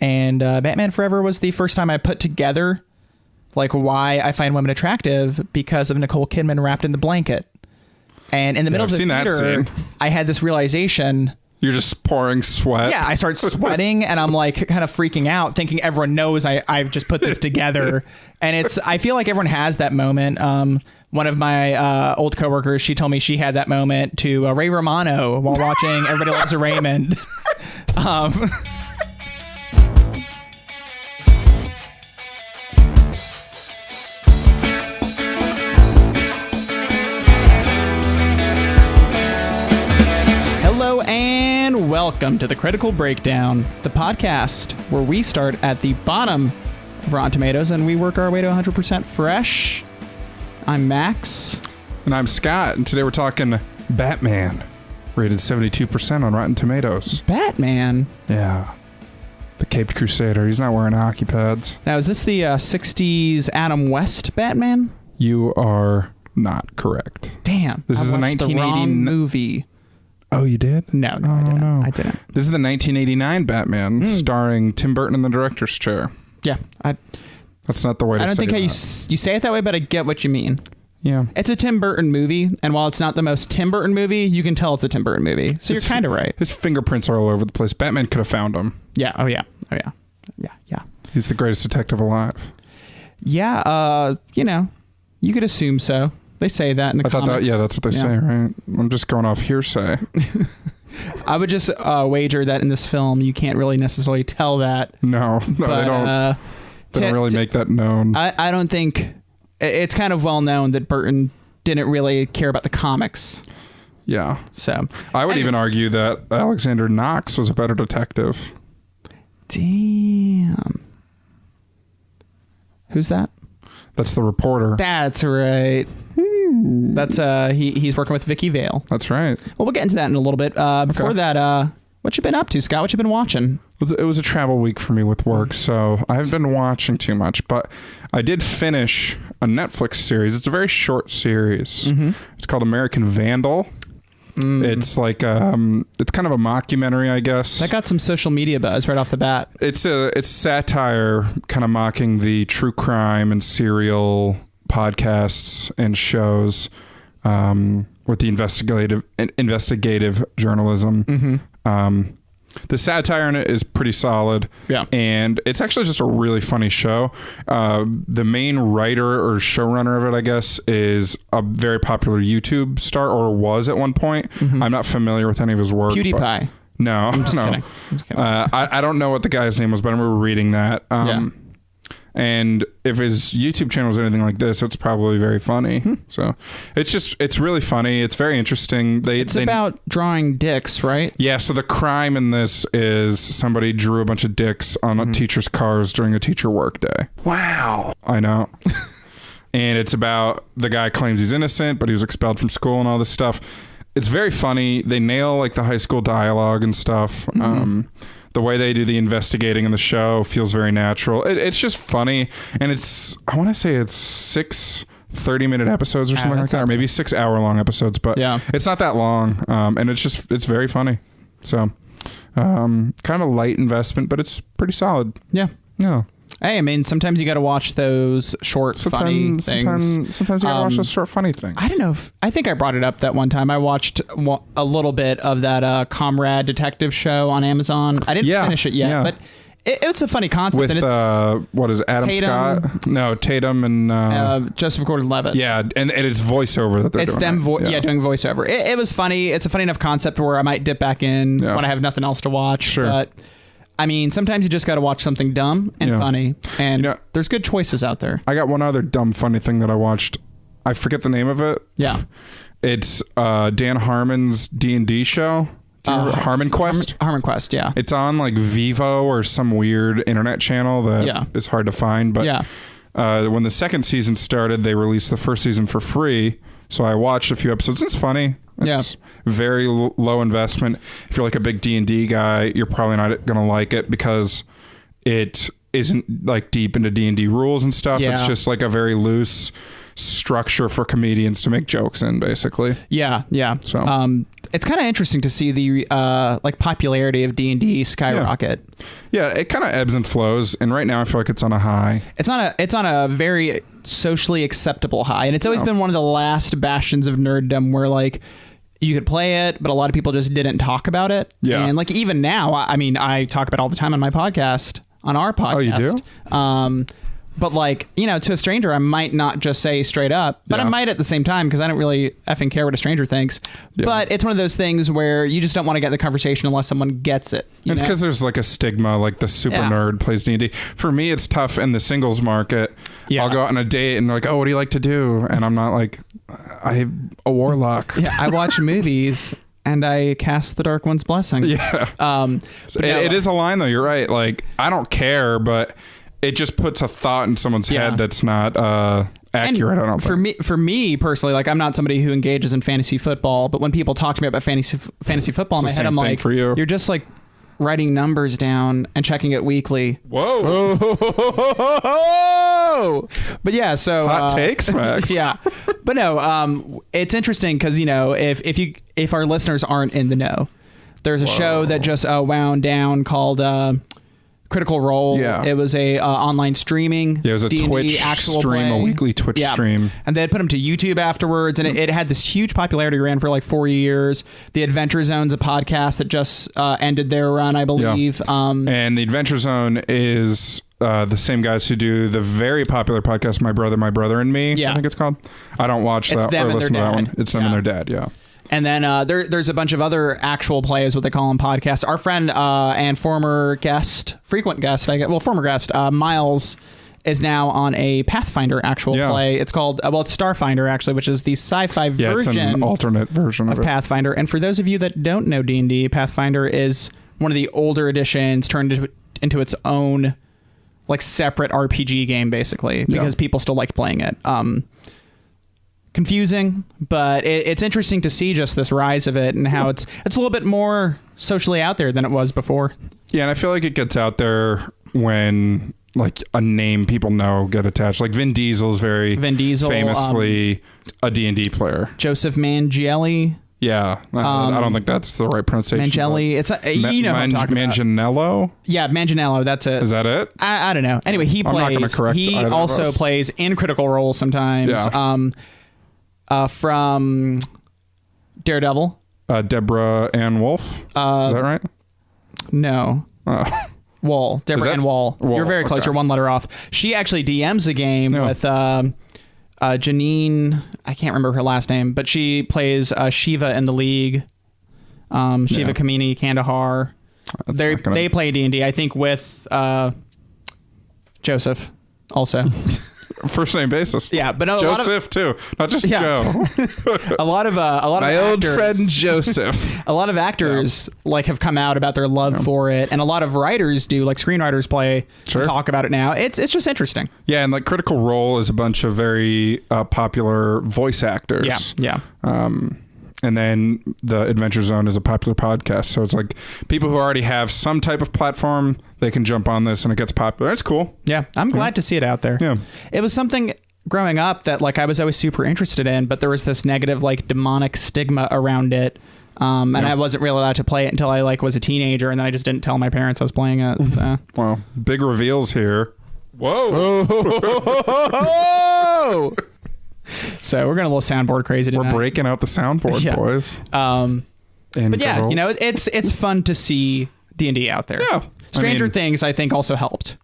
And Batman Forever was the first time I put together like why I find women attractive because of Nicole Kidman wrapped in the blanket. And in the middle of the theater, I had this realization. You're just pouring sweat. Yeah, I start sweating and I'm like kind of freaking out, thinking everyone knows I've just put this together. And I feel like everyone has that moment. One of my old coworkers, she told me she had that moment to Ray Romano while watching Everybody Loves a Raymond. Hello and welcome to the Critical Breakdown, the podcast where we start at the bottom of Rotten Tomatoes and we work our way to 100% fresh. I'm Max. And I'm Scott, and today we're talking Batman, rated 72% on Rotten Tomatoes. Batman? Yeah. The Caped Crusader. He's not wearing hockey pads. Now, is this the 60s Adam West Batman? You are not correct. Damn. This is the 1980 movie. Oh, you did? No, oh, I didn't. No. I didn't. This is the 1989 Batman, starring Tim Burton in the director's chair. Yeah. That's not the way to say it. I don't think how you say it that way, but I get what you mean. Yeah. It's a Tim Burton movie, and while it's not the most Tim Burton movie, you can tell it's a Tim Burton movie. So you're kind of right. His fingerprints are all over the place. Batman could have found him. Yeah. Oh, yeah. Oh, yeah. Yeah. Yeah. He's the greatest detective alive. Yeah. You could assume so. They say that in the comics. Yeah, that's what they say, right? I'm just going off hearsay. I would just wager that in this film, you can't really necessarily tell that. No, but, they don't. They don't really make that known. I don't think... It's kind of well known that Burton didn't really care about the comics. Yeah. So I would even argue that Alexander Knox was a better detective. Damn. Who's that? That's the reporter. That's right. That's he's working with Vicky Vale. That's right. Well, we'll get into that in a little bit. Before that, what you been up to, Scott? What you been watching? It was a travel week for me with work, so I haven't been watching too much, but I did finish a Netflix series. It's a very short series. Mm-hmm. It's called American Vandal. It's like it's kind of a mockumentary, I guess. That got some social media buzz right off the bat. It's satire, kind of mocking the true crime and serial podcasts and shows with the investigative journalism. Mm-hmm. The satire in it is pretty solid. Yeah. And it's actually just a really funny show. The main writer or showrunner of it, I guess, is a very popular YouTube star, or was at one point. Mm-hmm. I'm not familiar with any of his work. PewDiePie. No. I'm just kidding. I don't know what the guy's name was, but I remember reading that. Yeah. And if his YouTube channel is anything like this, it's probably very funny. So it's really funny. It's very interesting. It's about drawing dicks, right? Yeah. So the crime in this is somebody drew a bunch of dicks on a teacher's cars during a teacher work day. Wow. I know. And it's about the guy claims he's innocent, but he was expelled from school and all this stuff. It's very funny. They nail like the high school dialogue and stuff. Mm-hmm. The way they do the investigating in the show feels very natural. It's just funny. And I want to say it's 6 30-minute episodes or something like that, or maybe 6 hour-long episodes, but it's not that long. And it's very funny. So kind of a light investment, but it's pretty solid. Yeah. Yeah. Hey, I mean, sometimes you got to watch those short, funny things. Sometimes you got to watch those short, funny things. I don't know. I think I brought it up that one time. I watched a little bit of that Comrade detective show on Amazon. I didn't finish it yet, but it's a funny concept. With, and it's what is it, Adam Tatum, Scott? No, Tatum and... Joseph Gordon-Levitt. Yeah, and it's voiceover that they're doing. It's them doing voiceover. It was funny. It's a funny enough concept where I might dip back in when I have nothing else to watch. Sure. But... I mean, sometimes you just got to watch something dumb and funny, and there's good choices out there. I got one other dumb, funny thing that I watched. I forget the name of it. Yeah. It's Dan Harmon's D&D show. Harmon Quest? Harmon Quest, yeah. It's on like Vivo or some weird internet channel that is hard to find. But when the second season started, they released the first season for free. So I watched a few episodes. It's funny. It's very low investment. If you're like a big D&D guy, you're probably not going to like it because it isn't like deep into D&D rules and stuff. Yeah. It's just like a very loose structure for comedians to make jokes in, basically. Yeah. So it's kind of interesting to see the like popularity of D&D skyrocket. Yeah, it kind of ebbs and flows, and right now I feel like it's on a high. It's on a very socially acceptable high, and it's always been one of the last bastions of nerddom where like you could play it, but a lot of people just didn't talk about it. Yeah. And like even now, I mean, I talk about it all the time on my podcast, on our podcast. Oh, you do? But like, you know, to a stranger, I might not just say straight up, but I might at the same time because I don't really effing care what a stranger thinks. Yeah. But it's one of those things where you just don't want to get in the conversation unless someone gets it. It's because there's like a stigma, like the super nerd plays D&D. For me, it's tough in the singles market. Yeah. I'll go out on a date and like, oh, what do you like to do? And I'm not like, I'm a warlock. Yeah, I watch movies and I cast the Dark One's Blessing. Yeah. It is a line though. You're right. Like, I don't care, but it just puts a thought in someone's head that's not accurate. I don't think. For me personally, like I'm not somebody who engages in fantasy football, but when people talk to me about fantasy football in my head, I'm like, for you. You're just like writing numbers down and checking it weekly. Whoa. But yeah, so hot takes, Max. Yeah, but no, it's interesting because you know if our listeners aren't in the know, there's a show that just wound down called Critical Role. Yeah. It was a online streaming. Yeah, it was a D&D Twitch actual stream, play. a weekly Twitch stream. And they had put them to YouTube afterwards, and it had this huge popularity, ran for like 4 years. The Adventure Zone's a podcast that just ended their run, I believe. Yeah. And the Adventure Zone is the same guys who do the very popular podcast, My Brother and Me, I think it's called. I don't watch that or listen to that one. It's them and their dad, yeah. And then there's a bunch of other actual plays, what they call them, podcasts. Our friend and former guest, former guest, Miles, is now on a Pathfinder actual play. It's called, it's Starfinder, actually, which is the sci-fi version. It's an alternate version of Pathfinder. And for those of you that don't know D&D, Pathfinder is one of the older editions turned into its own like separate RPG game, basically, because people still liked playing it. Confusing, but it's interesting to see just this rise of it and how it's a little bit more socially out there than it was before. Yeah, and I feel like it gets out there when like a name people know get attached. Like Vin Diesel is famously a D&D player. Joseph Mangielli. Yeah, I don't think that's the right pronunciation. Mangelli. It's you know what I'm talking about. Manganiello? Yeah, Manganiello. That's it. Is that it? I don't know. Anyway, he plays. I'm not going to correct He also plays in Critical Role sometimes. Yeah. From Daredevil. Deborah Ann Wolf. Is that right? No. Wall. Deborah Ann Wall. You're very close. You're one letter off. She actually DMs a game with Janine. I can't remember her last name, but she plays Shiva in the League. Shiva Kamini Kandahar. They play D&D, I think, with Joseph also. First name basis. Yeah, but Joseph too, not just Joe. a lot of my old friend Joseph. A lot of actors like have come out about their love for it, and a lot of writers do, like screenwriters play and talk about it now. It's just interesting. Yeah, and like Critical Role is a bunch of very popular voice actors. Yeah. And then the Adventure Zone is a popular podcast. So it's like people who already have some type of platform, they can jump on this and it gets popular. It's cool. Yeah. I'm glad to see it out there. Yeah. It was something growing up that like I was always super interested in, but there was this negative like demonic stigma around it. And I wasn't really allowed to play it until I like was a teenager, and then I just didn't tell my parents I was playing it. So. Well, big reveals here. Whoa. So we're going a little soundboard crazy tonight. We're breaking out the soundboard, boys. But yeah, girls. You know, it's fun to see D&D out there. Yeah. Stranger Things, I think, also helped.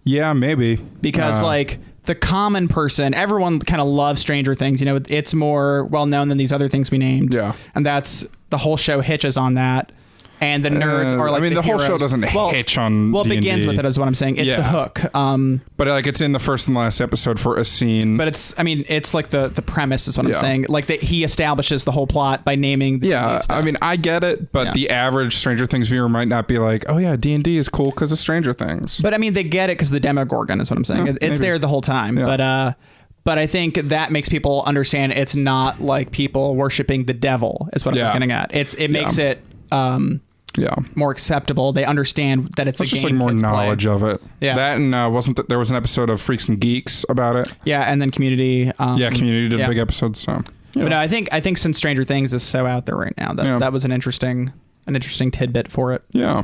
Yeah, maybe. Because like the common person, everyone kind of loves Stranger Things. You know, it's more well known than these other things we named. Yeah. And that's the whole show hitches on that. And the nerds are like, I mean, the whole show doesn't hitch on Well, it D&D. begins with it, is what I'm saying. It's the hook. But like it's in the first and last episode for a scene. But it's like the premise is what I'm saying. Like he establishes the whole plot by naming the stuff. I mean, I get it, but the average Stranger Things viewer might not be like, oh yeah, D&D is cool because of Stranger Things. But I mean, they get it because the Demogorgon is what I'm saying. It's there the whole time. Yeah. But I think that makes people understand it's not like people worshiping the devil is what I was getting at. It makes it more acceptable. They understand that it's a game. Just like more knowledge of it. Yeah. That and there was an episode of Freaks and Geeks about it. Yeah, and then Community. Community did a big episode. So, but no, I think since Stranger Things is so out there right now, that was an interesting tidbit for it. Yeah,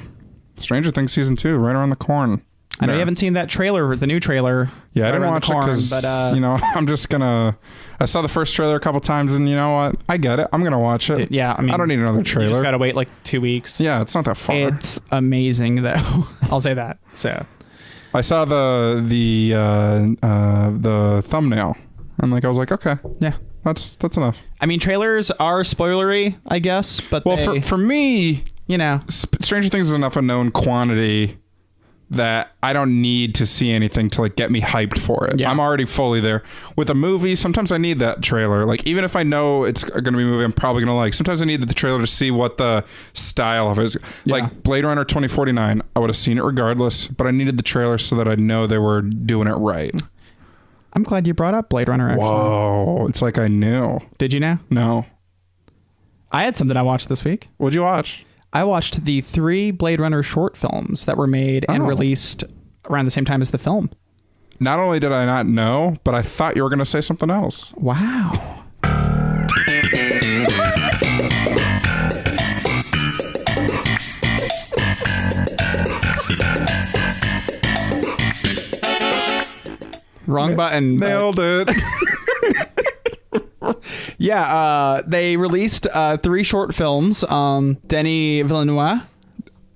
Stranger Things season 2 right around the corner. I know you haven't seen that trailer, the new trailer. Yeah, I didn't watch it because, I'm just going to... I saw the first trailer a couple times, and you know what? I get it. I'm going to watch it. Yeah, I mean... I don't need another trailer. You just got to wait like 2 weeks. Yeah, it's not that far. It's amazing, though. I'll say that. So, I saw the thumbnail, and I was like, okay. Yeah. That's enough. I mean, trailers are spoilery, I guess, but for me... Stranger Things is enough a known quantity that I don't need to see anything to get me hyped for it. Yeah. I'm already fully there. With a movie, sometimes I need that trailer. Even if I know it's going to be a movie I'm probably going to like, sometimes I need the trailer to see what the style of it is. Yeah. Like Blade Runner 2049, I would have seen it regardless, but I needed the trailer so that I know they were doing it right. I'm glad you brought up Blade Runner, actually. Whoa, it's like I knew. Did you know? No. I had something I watched this week. What'd you watch? I watched the 3 Blade Runner short films that were made and released around the same time as the film. Not only did I not know, but I thought you were going to say something else. Wow. Wrong button. Nailed it. Yeah, they released 3 short films. Denis Villeneuve.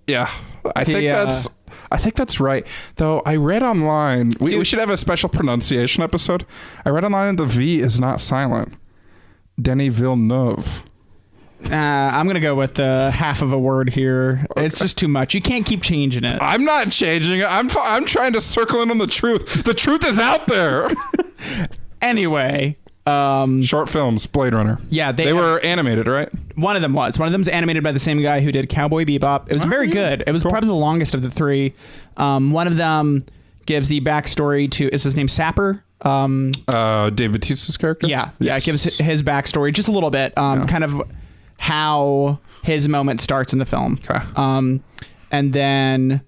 Yeah, I think that's right. Though I read online, we should have a special pronunciation episode. I read online the V is not silent. Denis Villeneuve. I'm gonna go with half of a word here. Okay. It's just too much. You can't keep changing it. I'm not changing it. I'm trying to circle in on the truth. The truth is out there. Anyway. Short films, Blade Runner. Yeah, they were animated, right? One of them was. One of them's animated by the same guy who did Cowboy Bebop. It was very good. It was probably the longest of the 3. One of them gives the backstory to, is his name Sapper? Dave Bautista's character? Yeah. Yes. Yeah, it gives his backstory just a little bit. Kind of how his moment starts in the film. Okay. And then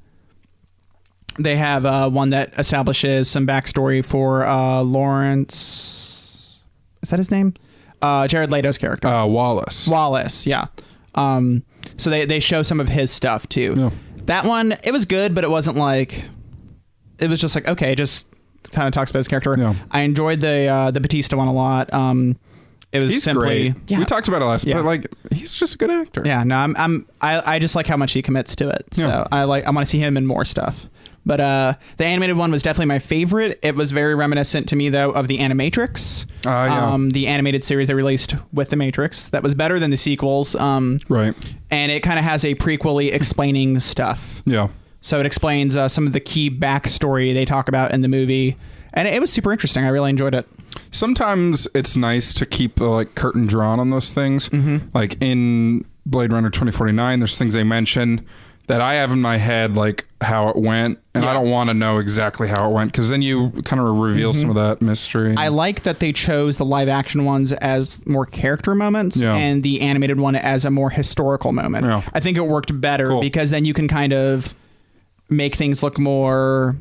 they have one that establishes some backstory for Lawrence... Is that his name? Jared Leto's character. Wallace. Wallace, yeah. So they show some of his stuff too. Yeah. That one, it was good, but it wasn't it was just okay, just kind of talks about his character. Yeah. I enjoyed the Batista one a lot. He's simply great. Yeah. We talked about it last, but he's just a good actor. Yeah, no, I just like how much he commits to it. So I want to see him in more stuff. But the animated one was definitely my favorite. It was very reminiscent to me, though, of the Animatrix. The animated series they released with the Matrix. That was better than the sequels. Right. And it kind of has a prequel-y explaining stuff. Yeah. So it explains some of the key backstory they talk about in the movie. And it was super interesting. I really enjoyed it. Sometimes it's nice to keep the curtain drawn on those things. Mm-hmm. Like in Blade Runner 2049, there's things they mention that I have in my head, how it went, and I don't want to know exactly how it went, because then you kind of reveal some of that mystery. I like that they chose the live action ones as more character moments and the animated one as a more historical moment. Yeah. I think it worked better because then you can kind of make things look more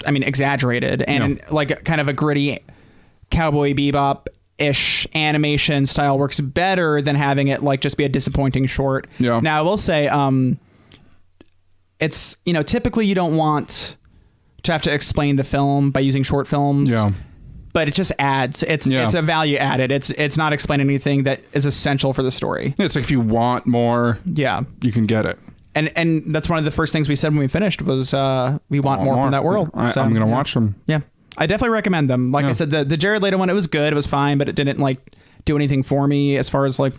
exaggerated and kind of a gritty Cowboy Bebop-ish animation style works better than having it just be a disappointing short. Yeah. Now I will say, it's, typically you don't want to have to explain the film by using short films. Yeah. But it just adds. It's a value added. It's not explaining anything that is essential for the story. It's if you want more, you can get it. And that's one of the first things we said when we finished was we want more from that world. I'm going to watch them. Yeah. I definitely recommend them. Like I said, the Jared Leto one, it was good. It was fine, but it didn't do anything for me as far as where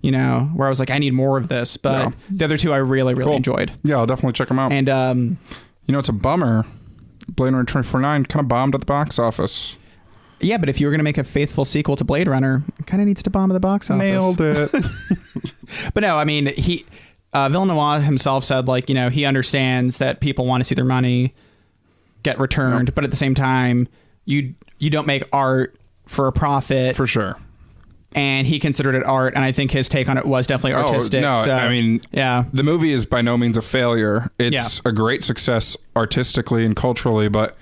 I was I need more of this. But the other 2 I really, really enjoyed. Yeah, I'll definitely check them out. And, it's a bummer. Blade Runner 2049 kind of bombed at the box office. Yeah, but if you were going to make a faithful sequel to Blade Runner, it kind of needs to bomb at the box office. Nailed it. But no, I mean, Villeneuve himself said, he understands that people want to see their money get returned, but at the same time, you don't make art for a profit. For sure. and he considered it art, and I think his take on it was definitely artistic. No, so, I mean, yeah, the movie is by no means a failure. It's a great success artistically and culturally, but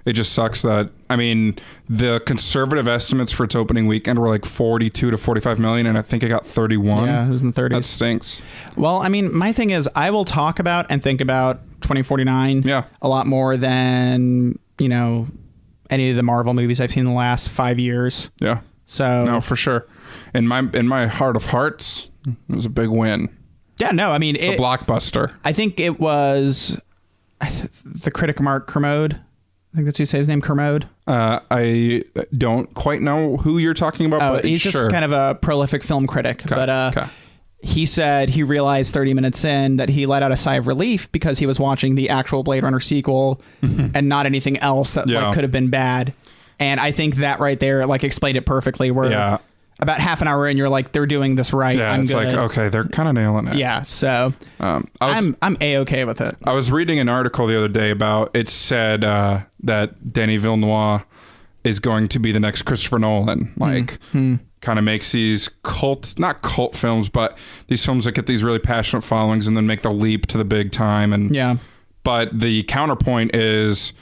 it just sucks that, I mean, the conservative estimates for its opening weekend were like 42 to 45 million, and I think it got 31. Yeah, it was in the 30s. That stinks. Well, I mean, my thing is, I will talk about and think about 2049 a lot more than, you know, any of the Marvel movies I've seen in the last 5 years. Yeah. So no, for sure. In my heart of hearts, it was a big win. Yeah, no, I mean, it's a blockbuster. I think it was the critic Mark Kermode. I think that's how you say his name, Kermode. I don't quite know who you're talking about. But he's just kind of a prolific film critic. Okay. But he said he realized 30 minutes in that he let out a sigh of relief because he was watching the actual Blade Runner sequel and not anything else that like, could have been bad. And I think that right there like explained it perfectly. Where about half an hour in, you're like, they're doing this right. Yeah, it's good. like, okay, they're kind of nailing it. Yeah, so I'm A-okay with it. I was reading an article the other day about, it said that Denis Villeneuve is going to be the next Christopher Nolan. Like, kind of makes these not cult films, but these films that get these really passionate followings and then make the leap to the big time. And but the counterpoint is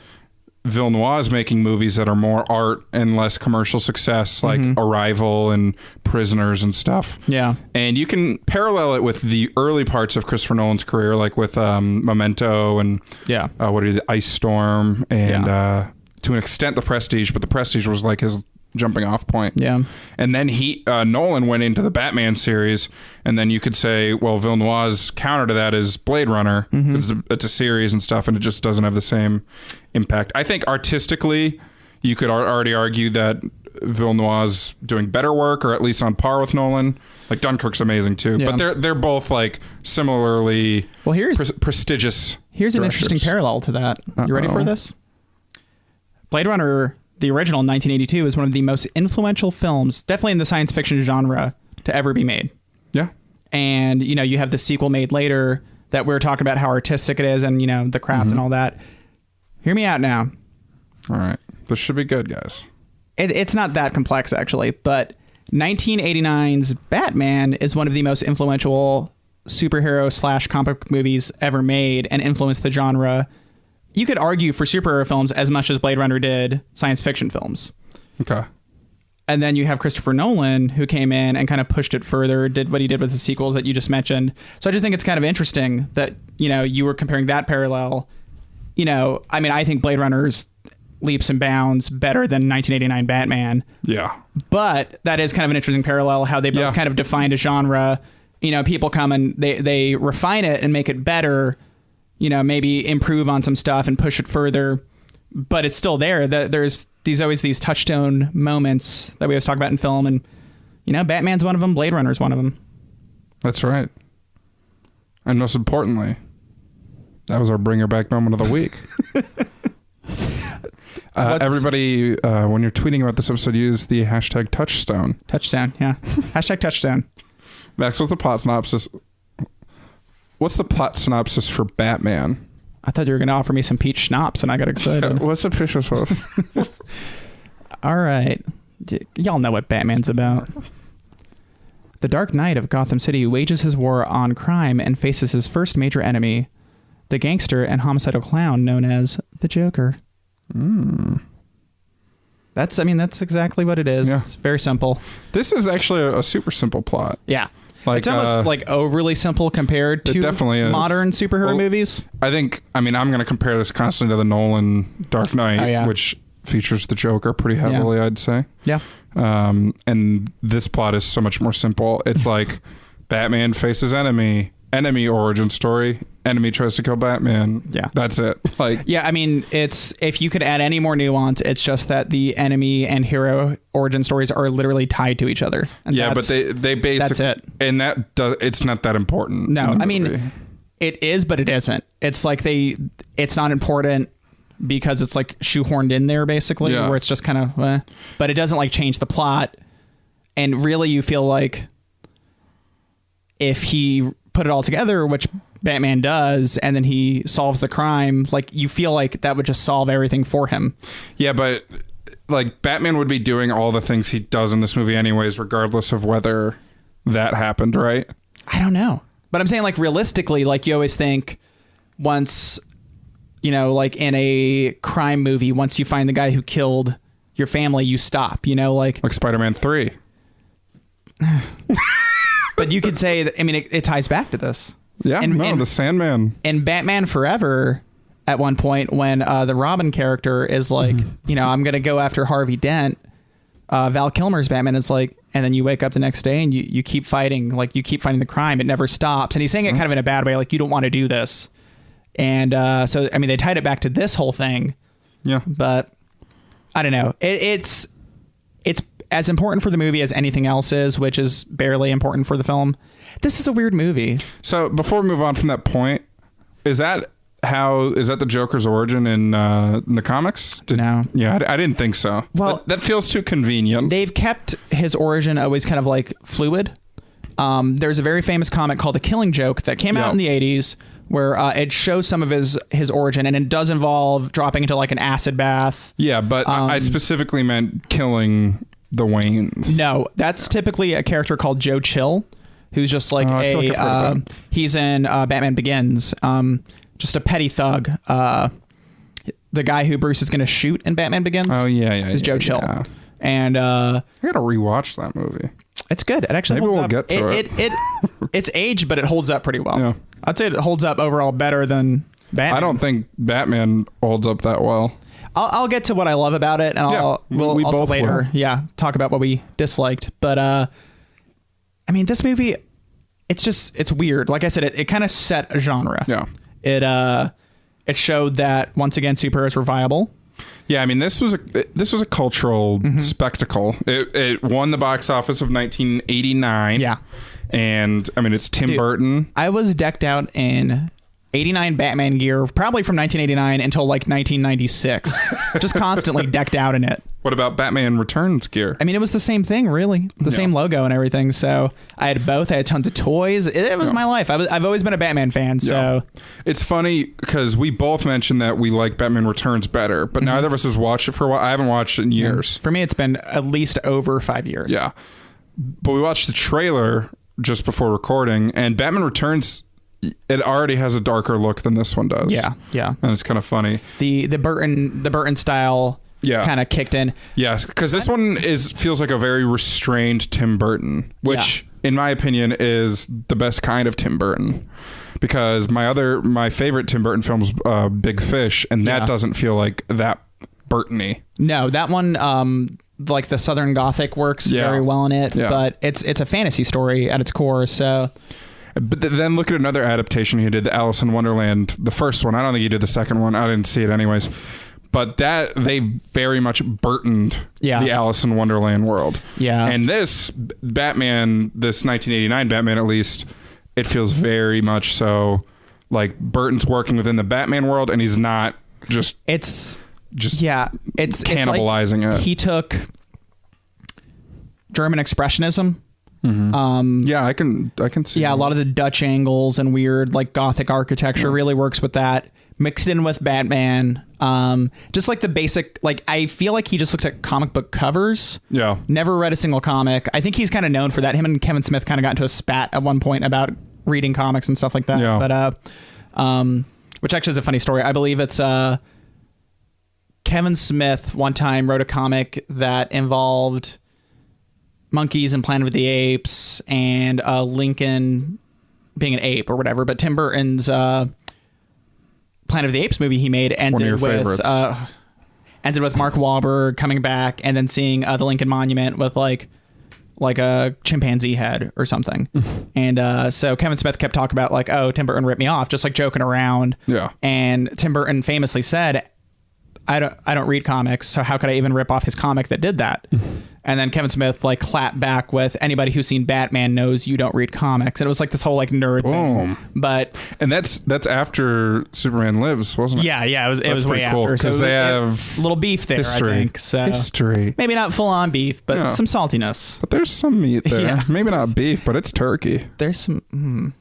Villeneuve is making movies that are more art and less commercial success, like Arrival and Prisoners and stuff. Yeah. And you can parallel it with the early parts of Christopher Nolan's career, like with Memento and Ice Storm and to an extent The Prestige, but The Prestige was like his jumping off point. Yeah. And then Nolan went into the Batman series, and then you could say, well, Villeneuve's counter to that is Blade Runner. It's a series and stuff, and it just doesn't have the same impact. I think artistically, you could already argue that Villeneuve's doing better work, or at least on par with Nolan. Like Dunkirk's amazing too, but they're both like similarly prestigious. Here's directors. An interesting parallel to that. You ready for this? Blade Runner, the original 1982, is one of the most influential films, definitely in the science fiction genre, to ever be made. Yeah. And, you know, you have the sequel made later that we're talking about how artistic it is and, you know, the craft and all that. Hear me out now. All right. This should be good, guys. It's not that complex, actually, but 1989's Batman is one of the most influential superhero / comic book movies ever made and influenced the genre. You could argue for superhero films as much as Blade Runner did science fiction films. Okay. And then you have Christopher Nolan, who came in and kind of pushed it further, did what he did with the sequels that you just mentioned. So I just think it's kind of interesting that, you know, you were comparing that parallel. You know, I mean, I think Blade Runner's leaps and bounds better than 1989 Batman. Yeah. But that is kind of an interesting parallel, how they both kind of defined a genre. You know, people come and they refine it and make it better, you know, maybe improve on some stuff and push it further, but it's still there. There's always these touchstone moments that we always talk about in film, and, you know, Batman's one of them, Blade Runner's one of them. That's right. And most importantly, that was our bringer back moment of the week. Everybody, when you're tweeting about this episode, use the hashtag touchstone. Touchdown, yeah. Hashtag touchdown. Max, what's the plot synopsis? What's the plot synopsis for Batman? I thought you were going to offer me some peach schnapps, and I got excited. What's the peach sauce? All right. Y'all know what Batman's about. The Dark Knight of Gotham City wages his war on crime and faces his first major enemy, the gangster and homicidal clown known as the Joker. That's exactly what it is. Yeah. It's very simple. This is actually a super simple plot. Yeah. Like, it's almost like overly simple compared to modern superhero movies. I'm going to compare this constantly to the Nolan Dark Knight, which features the Joker pretty heavily, I'd say. Yeah. And this plot is so much more simple. It's like Batman faces enemy origin story. Enemy tries to kill Batman. Yeah. That's it. Like, yeah, I mean, it's, if you could add any more nuance, it's just that the enemy and hero origin stories are literally tied to each other. And yeah, but they basically, that's it. And it's not that important. No, I mean, it is, but it isn't. It's like it's not important because it's like shoehorned in there basically, where it's just kind of, but it doesn't like change the plot. And really you feel like if he put it all together, which Batman does, and then he solves the crime, like you feel like that would just solve everything for him. Yeah, but like Batman would be doing all the things he does in this movie anyways, regardless of whether that happened, right? I don't know. But I'm saying, like, realistically, like, you always think once, you know, like in a crime movie, once you find the guy who killed your family, you stop, you know, like Spider-Man 3. But you could say that, I mean, it ties back to this. Yeah, the Sandman. In Batman Forever, at one point, when the Robin character is like, you know, I'm going to go after Harvey Dent, Val Kilmer's Batman is like, and then you wake up the next day and you keep fighting, like, you keep fighting the crime. It never stops. And he's saying it kind of in a bad way, like, you don't want to do this. And so, I mean, they tied it back to this whole thing. Yeah. But I don't know. It's as important for the movie as anything else is, which is barely important for the film. This is a weird movie. So before we move on from that point, is that the Joker's origin in the comics? No. Yeah, I didn't think so. Well, that feels too convenient. They've kept his origin always kind of like fluid. There's a very famous comic called The Killing Joke that came out in the 80s where it shows some of his origin, and it does involve dropping into like an acid bath. Yeah, but I specifically meant killing the Waynes. No, that's typically a character called Joe Chill, who's just like he's in Batman Begins. Just a petty thug. The guy who Bruce is going to shoot in Batman Begins. Oh yeah, is Joe Chill. Yeah. And I gotta rewatch that movie. It's good. It actually maybe holds we'll up. Get to it. It's aged, but it holds up pretty well. Yeah. I'd say it holds up overall better than Batman. I don't think Batman holds up that well. I'll get to what I love about it, and we'll also both later, talk about what we disliked. But I mean, this movie, it's weird. Like I said, it kind of set a genre. Yeah. It showed that once again superheroes were viable. Yeah, I mean, this was a cultural spectacle. It won the box office of 1989. Yeah. And I mean, it's Tim Burton. I was decked out in 89 Batman gear, probably from 1989 until like 1996. Just constantly decked out in it. What about Batman Returns gear? I mean, it was the same thing, really. The same logo and everything. So I had both. I had tons of toys. It was my life. I've always been a Batman fan. So it's funny because we both mentioned that we like Batman Returns better, but neither of us has watched it for a while. I haven't watched it in years. For me, it's been at least over 5 years. Yeah. But we watched the trailer just before recording, and Batman Returns, it already has a darker look than this one does. Yeah. Yeah. And it's kind of funny. The Burton style kind of kicked in. Yeah, because this one feels like a very restrained Tim Burton, which in my opinion is the best kind of Tim Burton. Because my favorite Tim Burton film is Big Fish, and that doesn't feel like that Burton-y. No, that one like the Southern Gothic works very well in it, but it's a fantasy story at its core, so. But then look at another adaptation he did, the Alice in Wonderland, the first one. I don't think he did the second one. I didn't see it anyways. But that they very much Burtoned the Alice in Wonderland world. Yeah. And this Batman, this 1989 Batman at least, it feels very much so like Burton's working within the Batman world, and he's not just it's cannibalizing it. He took German Expressionism. I can see. Yeah, a lot of the Dutch angles and weird like Gothic architecture really works with that. Mixed in with Batman, just like the basic. Like I feel like he just looked at comic book covers. Yeah, never read a single comic. I think he's kind of known for that. Him and Kevin Smith kind of got into a spat at one point about reading comics and stuff like that. Yeah. But which actually is a funny story. I believe it's Kevin Smith one time wrote a comic that involved monkeys and Planet of the Apes and Lincoln being an ape or whatever. But Tim Burton's Planet of the Apes movie he made ended with Mark Wahlberg coming back and then seeing the Lincoln Monument with like a chimpanzee head or something. And so Kevin Smith kept talking about like, oh, Tim Burton ripped me off, just like joking around. Yeah. And Tim Burton famously said, I don't read comics, so how could I even rip off his comic that did that? And then Kevin Smith like clapped back with, anybody who's seen Batman knows you don't read comics. And it was like this whole like nerd thing. And that's after Superman Lives, wasn't it? Yeah, it was way cool, after. Because they have a little beef there, history. I think. So history. Maybe not full on beef, but some saltiness. But there's some meat there. Yeah, maybe not beef, but it's turkey. There's some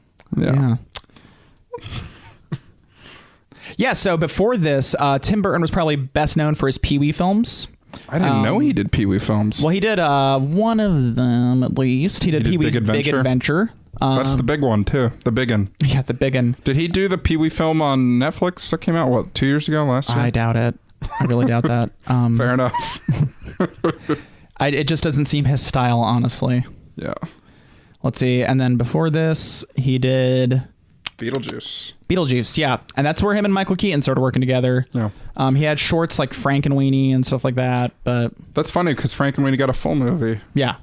Yeah, so before this, Tim Burton was probably best known for his Pee-wee films. I didn't know he did Pee-wee films. Well, he did one of them at least. He did Pee-wee's Big Adventure. That's the big one too. The big one. Yeah, the big one. Did he do the Pee-wee film on Netflix that came out, what, 2 years ago, last year? I doubt it. I really doubt that. Fair enough. It just doesn't seem his style, honestly. Yeah. Let's see. And then before this, he did... Beetlejuice, yeah. And that's where him and Michael Keaton started working together. Yeah. He had shorts like Frankenweenie and stuff like that, but... That's funny because Frankenweenie got a full movie. Yeah.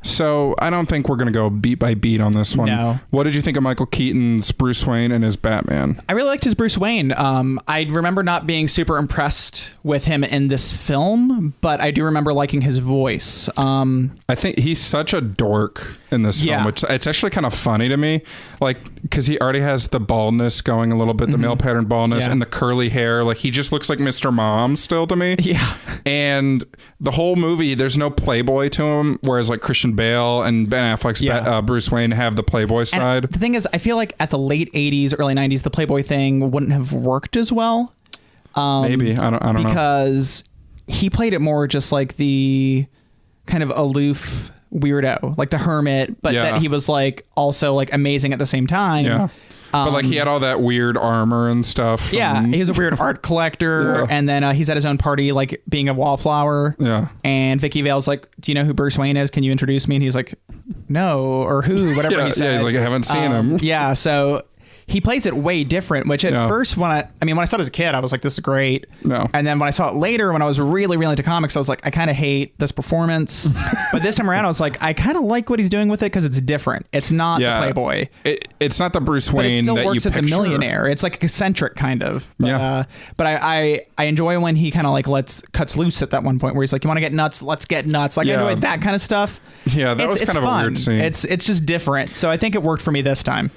So I don't think we're going to go beat by beat on this one. No. What did you think of Michael Keaton's Bruce Wayne and his Batman? I really liked his Bruce Wayne. I remember not being super impressed with him in this film, but I do remember liking his voice. I think he's such a dork in this film, which it's actually kind of funny to me, like, because he already has the baldness going a little bit, the male pattern baldness, and the curly hair. Like, he just looks like Mr. Mom still to me. Yeah. And the whole movie, there's no Playboy to him, whereas like Christian Bale and Ben Affleck's Bruce Wayne have the Playboy side. And the thing is, I feel like at the late 80s, early 90s, the Playboy thing wouldn't have worked as well. Maybe. I don't know. Because he played it more just like the kind of aloof weirdo, like the hermit, but that he was like also like amazing at the same time. Yeah. But like he had all that weird armor and stuff. Yeah, he's a weird art collector, and then he's at his own party, like being a wallflower. Yeah. And Vicky Vale's like, "Do you know who Bruce Wayne is? Can you introduce me?" And he's like, "No," or "Who?" Whatever he said. Yeah, he's like, "I haven't seen him." Yeah, so he plays it way different. Which at first, when I saw it as a kid, I was like, "This is great." No. And then when I saw it later, when I was really, really into comics, I was like, "I kind of hate this performance." But this time around, I was like, "I kind of like what he's doing with it because it's different. It's not the Playboy. It's not the Bruce Wayne but it still that works you as a millionaire. It's like eccentric kind of. But, but I enjoy when he kind of like cuts loose at that one point where he's like, "You want to get nuts? Let's get nuts." Like I enjoy that kind of stuff. Yeah, that was kind of fun. A weird scene. It's just different. So I think it worked for me this time.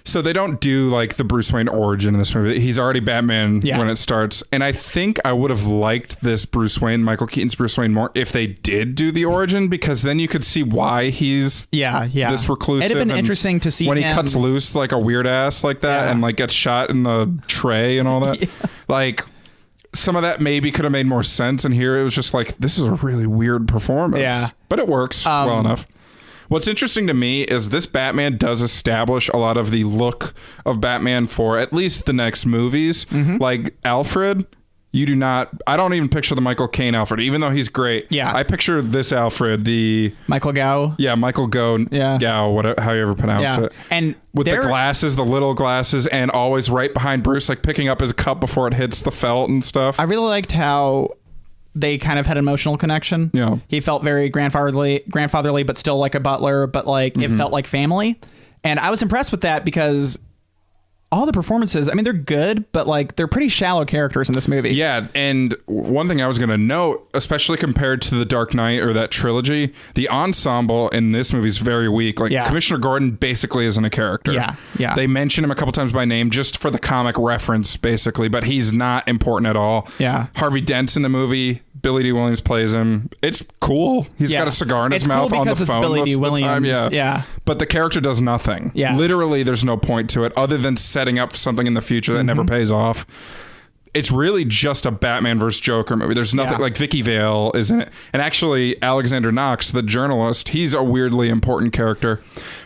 So they don't do like the Bruce Wayne origin in this movie. He's already Batman when it starts. And I think I would have liked this Bruce Wayne, Michael Keaton's Bruce Wayne, more if they did do the origin, because then you could see why he's this reclusive. It'd have been interesting to see when him. He cuts loose like a weird ass like that and like gets shot in the tray and all that. Like some of that maybe could have made more sense. And here it was just like, this is a really weird performance. Yeah. But it works well enough. What's interesting to me is this Batman does establish a lot of the look of Batman for at least the next movies. Like Alfred, you do not... I don't even picture the Michael Caine Alfred, even though he's great. Yeah. I picture this Alfred, the... Michael Gough? Yeah, Michael Gough. Yeah. Gough, whatever, how you ever pronounce it. And with the glasses, the little glasses, and always right behind Bruce, like picking up his cup before it hits the felt and stuff. I really liked how... they kind of had an emotional connection. Yeah. He felt very grandfatherly, but still like a butler, but like it felt like family. And I was impressed with that because all the performances, I mean, they're good, but like they're pretty shallow characters in this movie. Yeah. And one thing I was going to note, especially compared to the Dark Knight or that trilogy, the ensemble in this movie is very weak. Like Commissioner Gordon basically isn't a character. Yeah. Yeah. They mention him a couple times by name just for the comic reference, basically, but he's not important at all. Yeah. Harvey Dent's in the movie. Billy D. Williams plays him. It's cool. He's got a cigar in his mouth on the phone Billy most of the time. Yeah. But the character does nothing. Yeah. Literally, there's no point to it other than setting up something in the future that never pays off. It's really just a Batman versus Joker movie. There's nothing like Vicky Vale is in it. And actually, Alexander Knox, the journalist, he's a weirdly important character.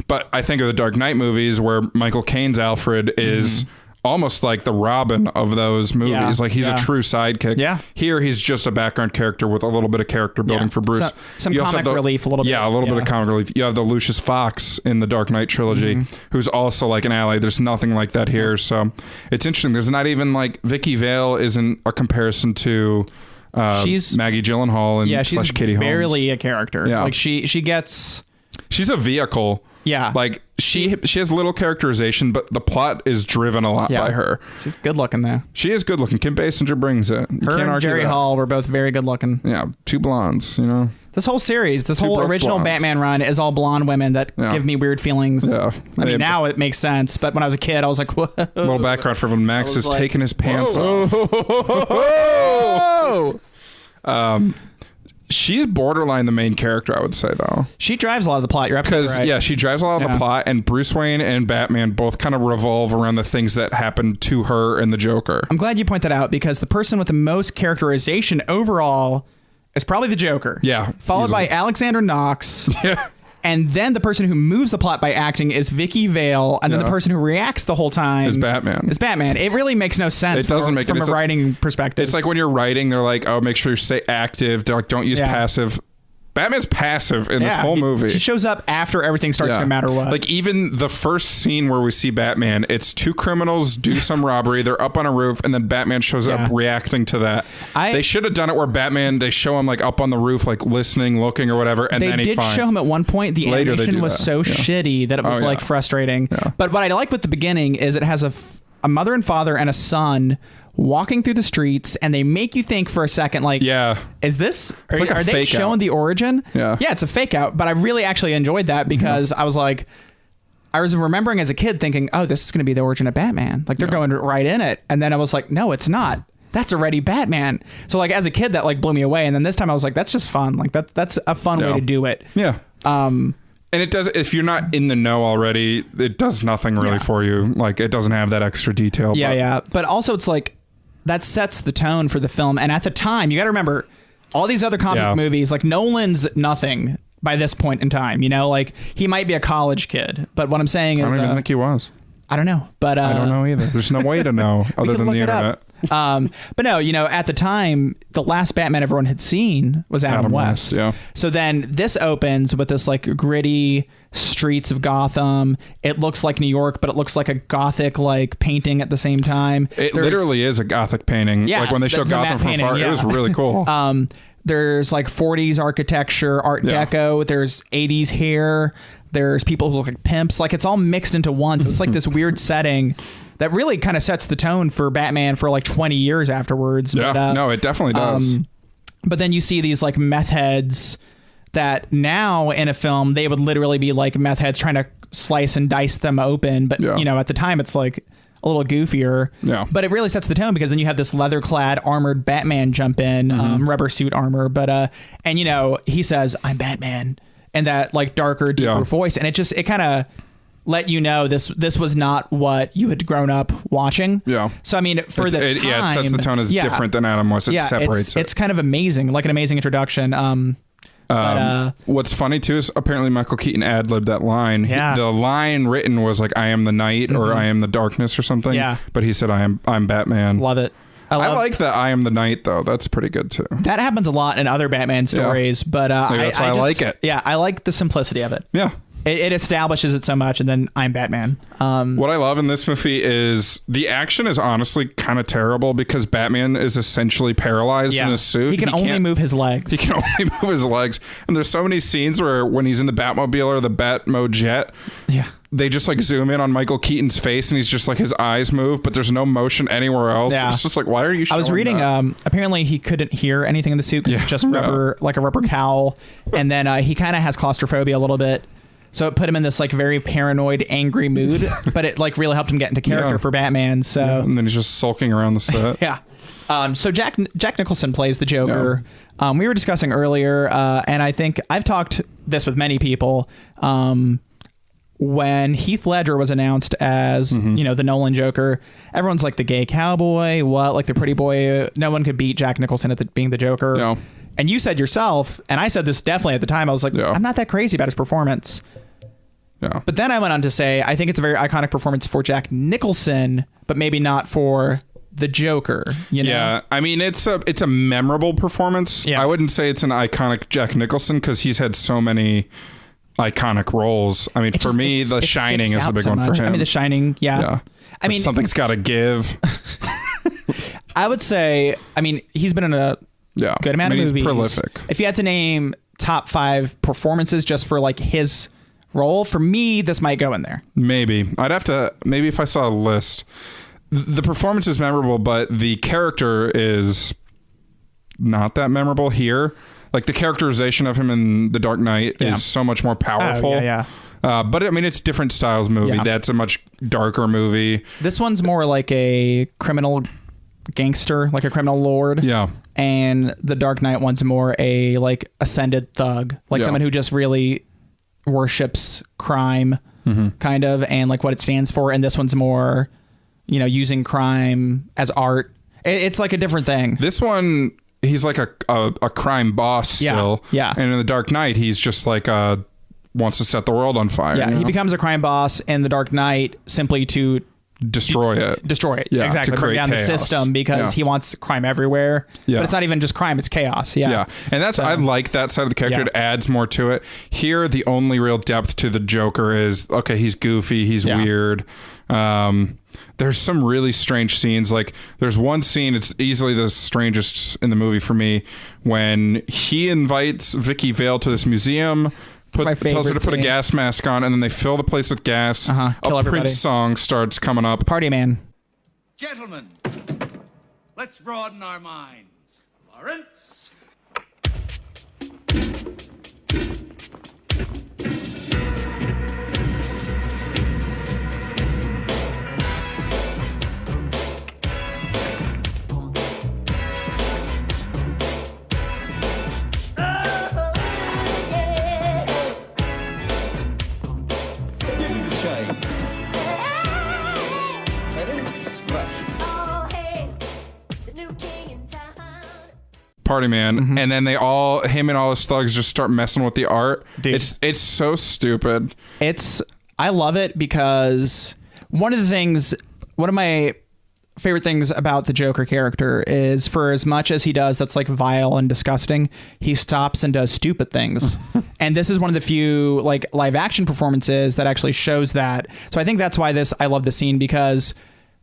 But I think of the Dark Knight movies where Michael Caine's Alfred is... almost like the Robin of those movies. Like he's a true sidekick. Yeah. Here he's just a background character with a little bit of character building for Bruce. Some comic relief a little bit. Yeah, a little bit of comic relief. You have the Lucius Fox in the Dark Knight trilogy, who's also like an ally. There's nothing like that here. So it's interesting. There's not even like Vicky Vale isn't a comparison to she's Maggie Gyllenhaal and she's Kitty Holmes. Barely a character. Yeah. Like she's a vehicle. Yeah. Like she has little characterization, but the plot is driven a lot by her. She's good looking though. She is good looking. Kim Basinger brings it. You her and Jerry Hall were both very good looking. Yeah. Two blondes, you know. This whole series, this whole original blondes. Batman run is all blonde women that give me weird feelings. Yeah. I mean, now it makes sense, but when I was a kid, I was like, whoa. A little background for when Max is like, taking his pants off. She's borderline the main character, I would say, though. She drives a lot of the plot. You're absolutely right. Yeah, she drives a lot of the plot, and Bruce Wayne and Batman both kind of revolve around the things that happen to her and the Joker. I'm glad you point that out, because the person with the most characterization overall is probably the Joker. Yeah. Followed by Alexander Knox. Yeah. And then the person who moves the plot by acting is Vicky Vale, and then the person who reacts the whole time is Batman. It really makes no sense. It doesn't make from any a writing perspective. It's like when you're writing, they're like, "Oh, make sure you stay active. Don't use passive." Batman's passive in this whole movie. He shows up after everything starts, no matter what. Like, even the first scene where we see Batman, it's two criminals do some robbery. They're up on a roof, and then Batman shows up reacting to that. They should have done it where Batman, they show him like up on the roof, like listening, looking, or whatever, and then he finds. They did show him at one point. The animation was so shitty that it was like frustrating. Yeah. But what I like with the beginning is it has a mother and father and a son walking through the streets, and they make you think for a second, like, is this, are they showing the origin? Yeah, it's a fake out, but I really actually enjoyed that, because I was like, I was remembering as a kid thinking, oh, this is going to be the origin of Batman. Like, they're going right in it. And then I was like, no, it's not. That's already Batman. So like, as a kid, that like blew me away. And then this time I was like, that's just fun. Like, that's a fun way to do it. Yeah. And it does, if you're not in the know already, it does nothing really for you. Like, it doesn't have that extra detail. But also it's like, that sets the tone for the film. And at the time, you got to remember, all these other comic movies, like Nolan's nothing by this point in time. You know, like, he might be a college kid, but what I'm saying is, I don't even think he was. I don't know, but I don't know either. There's no way to know other than the internet. But no, you know, at the time, the last Batman everyone had seen was Adam West. Yeah. So then this opens with this like gritty streets of Gotham. It looks like New York, but it looks like a Gothic like painting at the same time. It literally is a Gothic painting. Yeah, like when they show Gotham from afar, it was really cool. There's like 40s architecture, Art Deco. There's 80s hair. There's people who look like pimps. Like, it's all mixed into one. So it's like this weird setting that really kind of sets the tone for Batman for like 20 years afterwards. Yeah, but, no, it definitely does. But then you see these like meth heads that now in a film, they would literally be like meth heads trying to slice and dice them open. But, you know, at the time, it's like a little goofier. Yeah. But it really sets the tone, because then you have this leather-clad armored Batman jump in, rubber suit armor. But, and, you know, he says, "I'm Batman," and that like darker, deeper voice. And it kind of let you know this was not what you had grown up watching. Yeah. So I mean, for the time, it sets the tone as different than Adam West. It separates it. It's kind of amazing, like an amazing introduction. What's funny too is apparently Michael Keaton ad-libbed that line. Yeah. The line written was like, "I am the night," or "I am the darkness," or something. Yeah. But he said, I'm Batman." Love it. I like that "I am the night" though. That's pretty good too. That happens a lot in other Batman stories, but that's why I like it. Yeah, I like the simplicity of it. Yeah. It establishes it so much, and then "I'm Batman." What I love in this movie is the action is honestly kind of terrible, because Batman is essentially paralyzed in his suit. He can only move his legs. He can only move his legs. And there's so many scenes where when he's in the Batmobile or the Batmo jet, they just like zoom in on Michael Keaton's face, and he's just like, his eyes move, but there's no motion anywhere else. Yeah. It's just like, why are you showing I was reading, apparently he couldn't hear anything in the suit, because it's just rubber, like a rubber cowl. And then he kind of has claustrophobia a little bit. So it put him in this like very paranoid, angry mood, but it like really helped him get into character for Batman. So and then he's just sulking around the set. So Jack Nicholson plays the Joker. Yeah. We were discussing earlier, and I think I've talked this with many people. When Heath Ledger was announced as you know, the Nolan Joker, everyone's like, the gay cowboy, like the pretty boy. No one could beat Jack Nicholson at being the Joker. No. And you said yourself, and I said this definitely at the time, I was like, I'm not that crazy about his performance. Yeah. But then I went on to say, I think it's a very iconic performance for Jack Nicholson, but maybe not for the Joker. You know? Yeah, I mean, it's a memorable performance. Yeah. I wouldn't say it's an iconic Jack Nicholson, because he's had so many iconic roles. I mean, for me, The Shining is the big one for him. I mean, The Shining, I mean, something's got to give. I would say, I mean, he's been in a good amount of movies. He's prolific. If you had to name top 5 performances just for like his role, for me, this might go in there. Maybe if I saw a list. The performance is memorable, but the character is not that memorable here. Like, the characterization of him in The Dark Knight is so much more powerful. But I mean, it's different styles movie. That's a much darker movie. This one's more like a criminal gangster, like a criminal lord. Yeah. And the Dark Knight one's more a like ascended thug, like someone who just really worships crime, kind of, and like what it stands for. And this one's more, you know, using crime as art. It's like a different thing. This one, he's like a crime boss still. Yeah. And in the Dark Knight, he's just like wants to set the world on fire. Yeah. You know? He becomes a crime boss in the Dark Knight simply to destroy it. Yeah, exactly. To Bring create down chaos. the system because he wants crime everywhere. Yeah. But it's not even just crime, it's chaos. Yeah. Yeah. And that's, I like that side of the character. It adds more to it. Here, the only real depth to the Joker is, okay, he's goofy, he's weird. There's some really strange scenes. Like there's one scene, it's easily the strangest in the movie for me, when he invites Vicky Vale to this museum, tells her to put a gas mask on, and then they fill the place with gas. Kill everybody. Prince song starts coming up. Party man. Gentlemen, let's broaden our minds. Lawrence? Party man, and then him and all his thugs just start messing with the art. Dude. It's so stupid. I love it because one of my favorite things about the Joker character is, for as much as he does that's like vile and disgusting, he stops and does stupid things. And this is one of the few like live action performances that actually shows that. So I think that's why I love the scene, because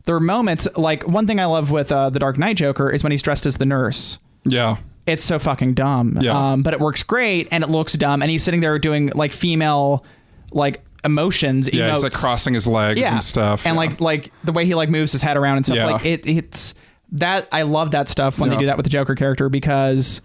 there are moments, like one thing I love with the Dark Knight Joker is when he's dressed as the nurse. Yeah. It's so fucking dumb. Yeah. But it works great and it looks dumb. And he's sitting there doing like female, like emotions. Yeah. emotes. He's like crossing his legs and stuff. And like the way he like moves his head around and stuff. Yeah. Like it's that. I love that stuff when they do that with the Joker character, because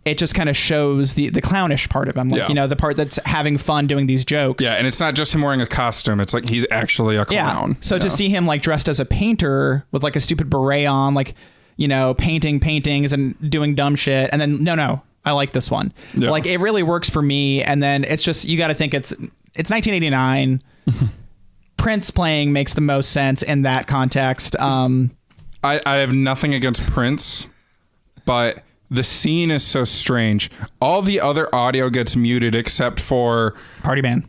it just kind of shows the clownish part of him. Like, you know, the part that's having fun doing these jokes. Yeah. And it's not just him wearing a costume. It's like he's actually a clown. So to see him like dressed as a painter with like a stupid beret on, like, you know, painting paintings and doing dumb shit. And then, no, I like this one. Yeah. Like, it really works for me. And then it's just, you got to think it's 1989. Prince playing makes the most sense in that context. I have nothing against Prince, but the scene is so strange. All the other audio gets muted except for Party Man.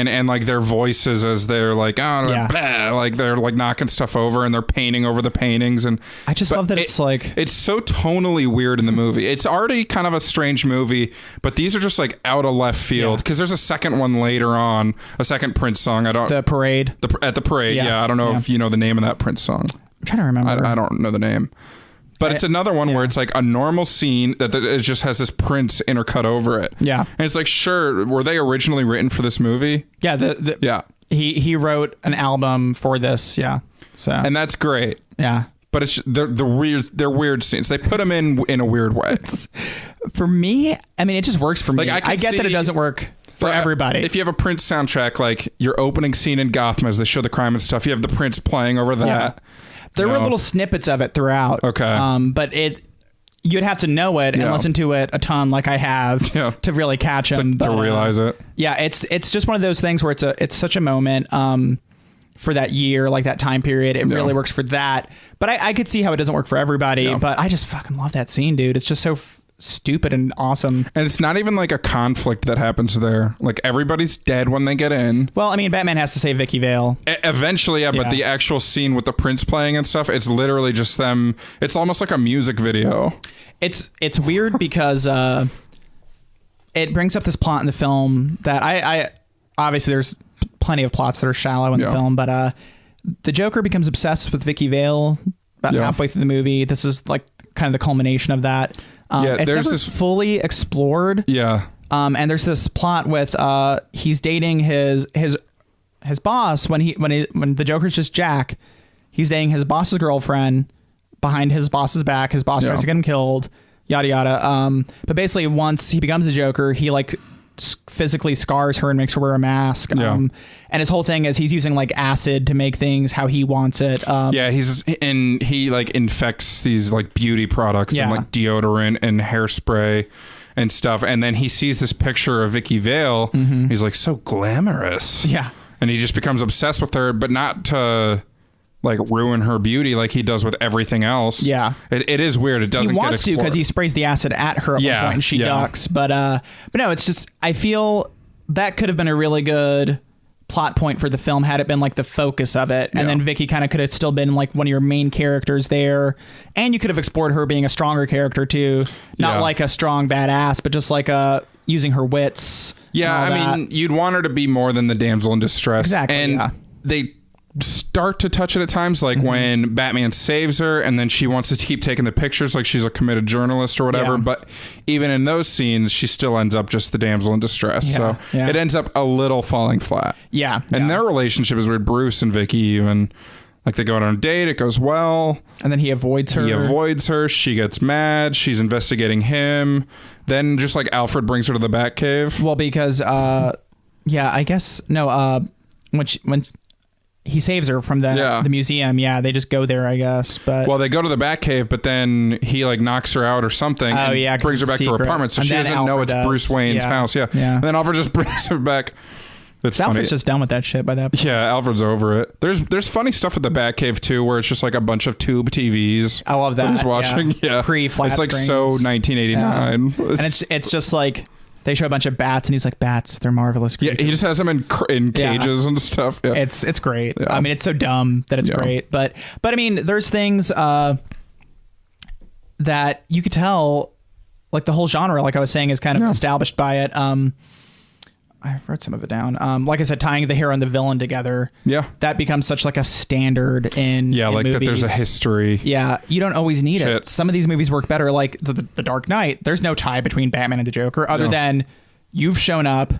And like their voices as they're like, blah, like they're like knocking stuff over and they're painting over the paintings. And I just love that it's like, it's so tonally weird in the movie. It's already kind of a strange movie, but these are just like out of left field, because there's a second one later on, a second Prince song. The Parade. At the parade. Yeah. I don't know if you know the name of that Prince song. I'm trying to remember. I don't know the name. But it's another one where it's like a normal scene that it just has this Prince intercut over it. Yeah. And it's like, sure, were they originally written for this movie? Yeah. He wrote an album for this. Yeah. So. And that's great. Yeah. But it's they're weird scenes. They put them in a weird way. For me, I mean, it just works for me. Like, I get that it doesn't work for everybody. If you have a Prince soundtrack, like your opening scene in Gotham as they show the crime and stuff, you have the Prince playing over that. Yeah. There were little snippets of it throughout. Okay. But you'd have to know it and listen to it a ton, like I have, to really catch him. To realize it. Yeah, it's just one of those things where it's such a moment for that year, like that time period. It really works for that. But I could see how it doesn't work for everybody. Yeah. But I just fucking love that scene, dude. It's just so stupid and awesome. And it's not even like a conflict that happens there. Like everybody's dead when they get in. Well, I mean, Batman has to save Vicky Vale. Eventually, but the actual scene with the Prince playing and stuff, it's literally just them. It's almost like a music video. It's weird because it brings up this plot in the film that I obviously there's plenty of plots that are shallow in the film, but the Joker becomes obsessed with Vicky Vale about halfway through the movie. This is like kind of the culmination of that. It's there's never this fully explored. Yeah. And there's this plot with he's dating his boss when the Joker's just Jack. He's dating his boss's girlfriend behind his boss's back. His boss tries to get him killed. Yada yada. But basically, once he becomes a Joker, he like physically scars her and makes her wear a mask. Yeah. And his whole thing is he's using like acid to make things how he wants it. He like infects these like beauty products and like deodorant and hairspray and stuff. And then he sees this picture of Vicky Vale. He's like, so glamorous. Yeah. And he just becomes obsessed with her, but not to like ruin her beauty like he does with everything else. Yeah. It is weird. It doesn't he wants get to because he sprays the acid at her at one point and she ducks. But no, it's just, I feel that could have been a really good plot point for the film had it been like the focus of it. And then Vicky kind of could have still been like one of your main characters there. And you could have explored her being a stronger character too. Not like a strong badass, but just like using her wits. Yeah, I mean, you'd want her to be more than the damsel in distress. Exactly. And they start to touch it at times, like when Batman saves her and then she wants to keep taking the pictures like she's a committed journalist or whatever. But even in those scenes, she still ends up just the damsel in distress. So it ends up a little falling flat. Yeah. And their relationship is weird. Bruce and Vicky even, like they go out on a date, it goes well. And then he avoids her. She gets mad. She's investigating him. Then just like Alfred brings her to the Batcave. Well, because, I guess, no, when he saves her from the museum, they just go there, I guess. But well, they go to the Batcave, but then he like knocks her out or something and brings her back to her apartment. So she doesn't know it's Bruce Wayne's house. Yeah. And then Alfred just brings her back. Alfred's just done with that shit by that point. Yeah, Alfred's over it. There's funny stuff at the Batcave too, where it's just like a bunch of tube TVs. I love that. He's watching, pre-flat It's like screens. so 1989. And it's just like they show a bunch of bats, and he's like, "Bats, they're marvelous creatures." Yeah, he just has them in cages and stuff. Yeah. It's great. Yeah. I mean, it's so dumb that it's great. But I mean, there's things that you could tell, like the whole genre, like I was saying, is kind of established by it. I wrote some of it down. Like I said, tying the hero and the villain together. Yeah. That becomes such like a standard in like movies. That there's a history. Yeah. You don't always need it. Some of these movies work better. Like the Dark Knight, there's no tie between Batman and the Joker other than you've shown up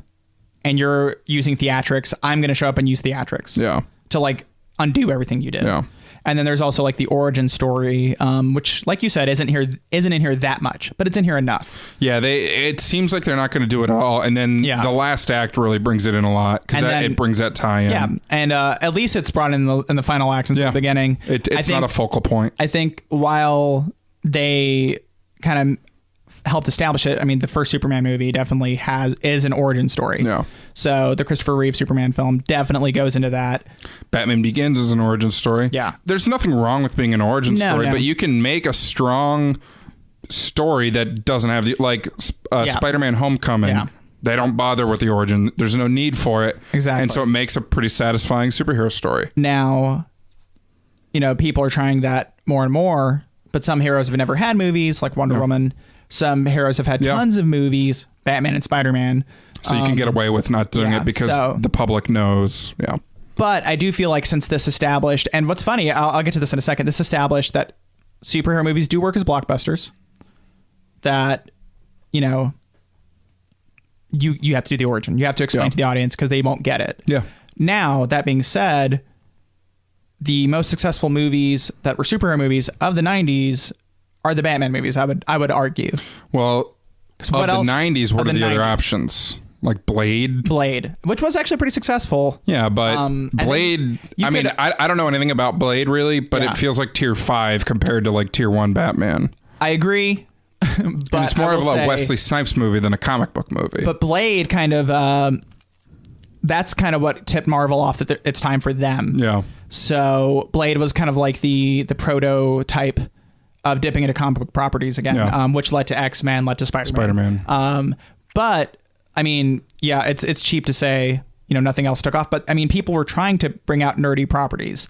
and you're using theatrics. I'm going to show up and use theatrics. Yeah. To like undo everything you did. Yeah. And then there's also like the origin story, which, like you said, isn't in here that much, but it's in here enough. Yeah, it seems like they're not going to do it at all, and then the last act really brings it in a lot because it brings that tie-in. Yeah, and at least it's brought in the final act instead of the beginning. It's not a focal point. I think while they kind of helped establish it, I mean, the first Superman movie definitely is an origin story. Yeah. So the Christopher Reeve Superman film definitely goes into that. Batman Begins is an origin story. Yeah. There's nothing wrong with being an origin story, but you can make a strong story that doesn't have Spider-Man Homecoming. Yeah. They don't bother with the origin. There's no need for it. Exactly. And so it makes a pretty satisfying superhero story. Now, people are trying that more and more, but some heroes have never had movies like Wonder Woman. Some heroes have had tons of movies, Batman and Spider-Man. So you can get away with not doing it because the public knows. Yeah. But I do feel like since this established, and what's funny, I'll get to this in a second, this established that superhero movies do work as blockbusters. That, you have to do the origin. You have to explain to the audience because they won't get it. Yeah. Now, that being said, the most successful movies that were superhero movies of the 90s are the Batman movies, I would argue. Well, of the 90s, what are the other options? Like Blade, which was actually pretty successful. Yeah, but Blade. I don't know anything about Blade really, but it feels like tier 5 compared to like tier 1 Batman. I agree, but and it's more of a Wesley Snipes movie than a comic book movie. But Blade kind of that's kind of what tipped Marvel off that it's time for them. Yeah. So Blade was kind of like the prototype of dipping into comic book properties again, which led to X-Men, led to Spider-Man. But I mean, it's cheap to say, nothing else took off. But I mean, people were trying to bring out nerdy properties.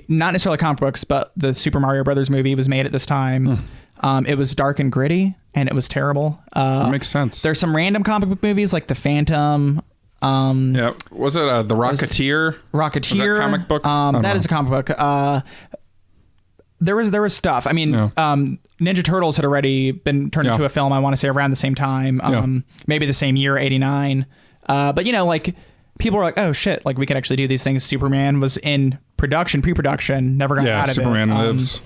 Not necessarily comic books, but the Super Mario Brothers movie was made at this time. It was dark and gritty, and it was terrible. That makes sense. There's some random comic book movies like The Phantom. Was it The Rocketeer? Rocketeer. Was that comic book? That is a comic book. There was stuff. I mean, Ninja Turtles had already been turned into a film, I want to say around the same time, maybe the same year, 89. But like people were like, oh shit, like we could actually do these things. Superman was in production, pre-production, never got out of Superman it. lives.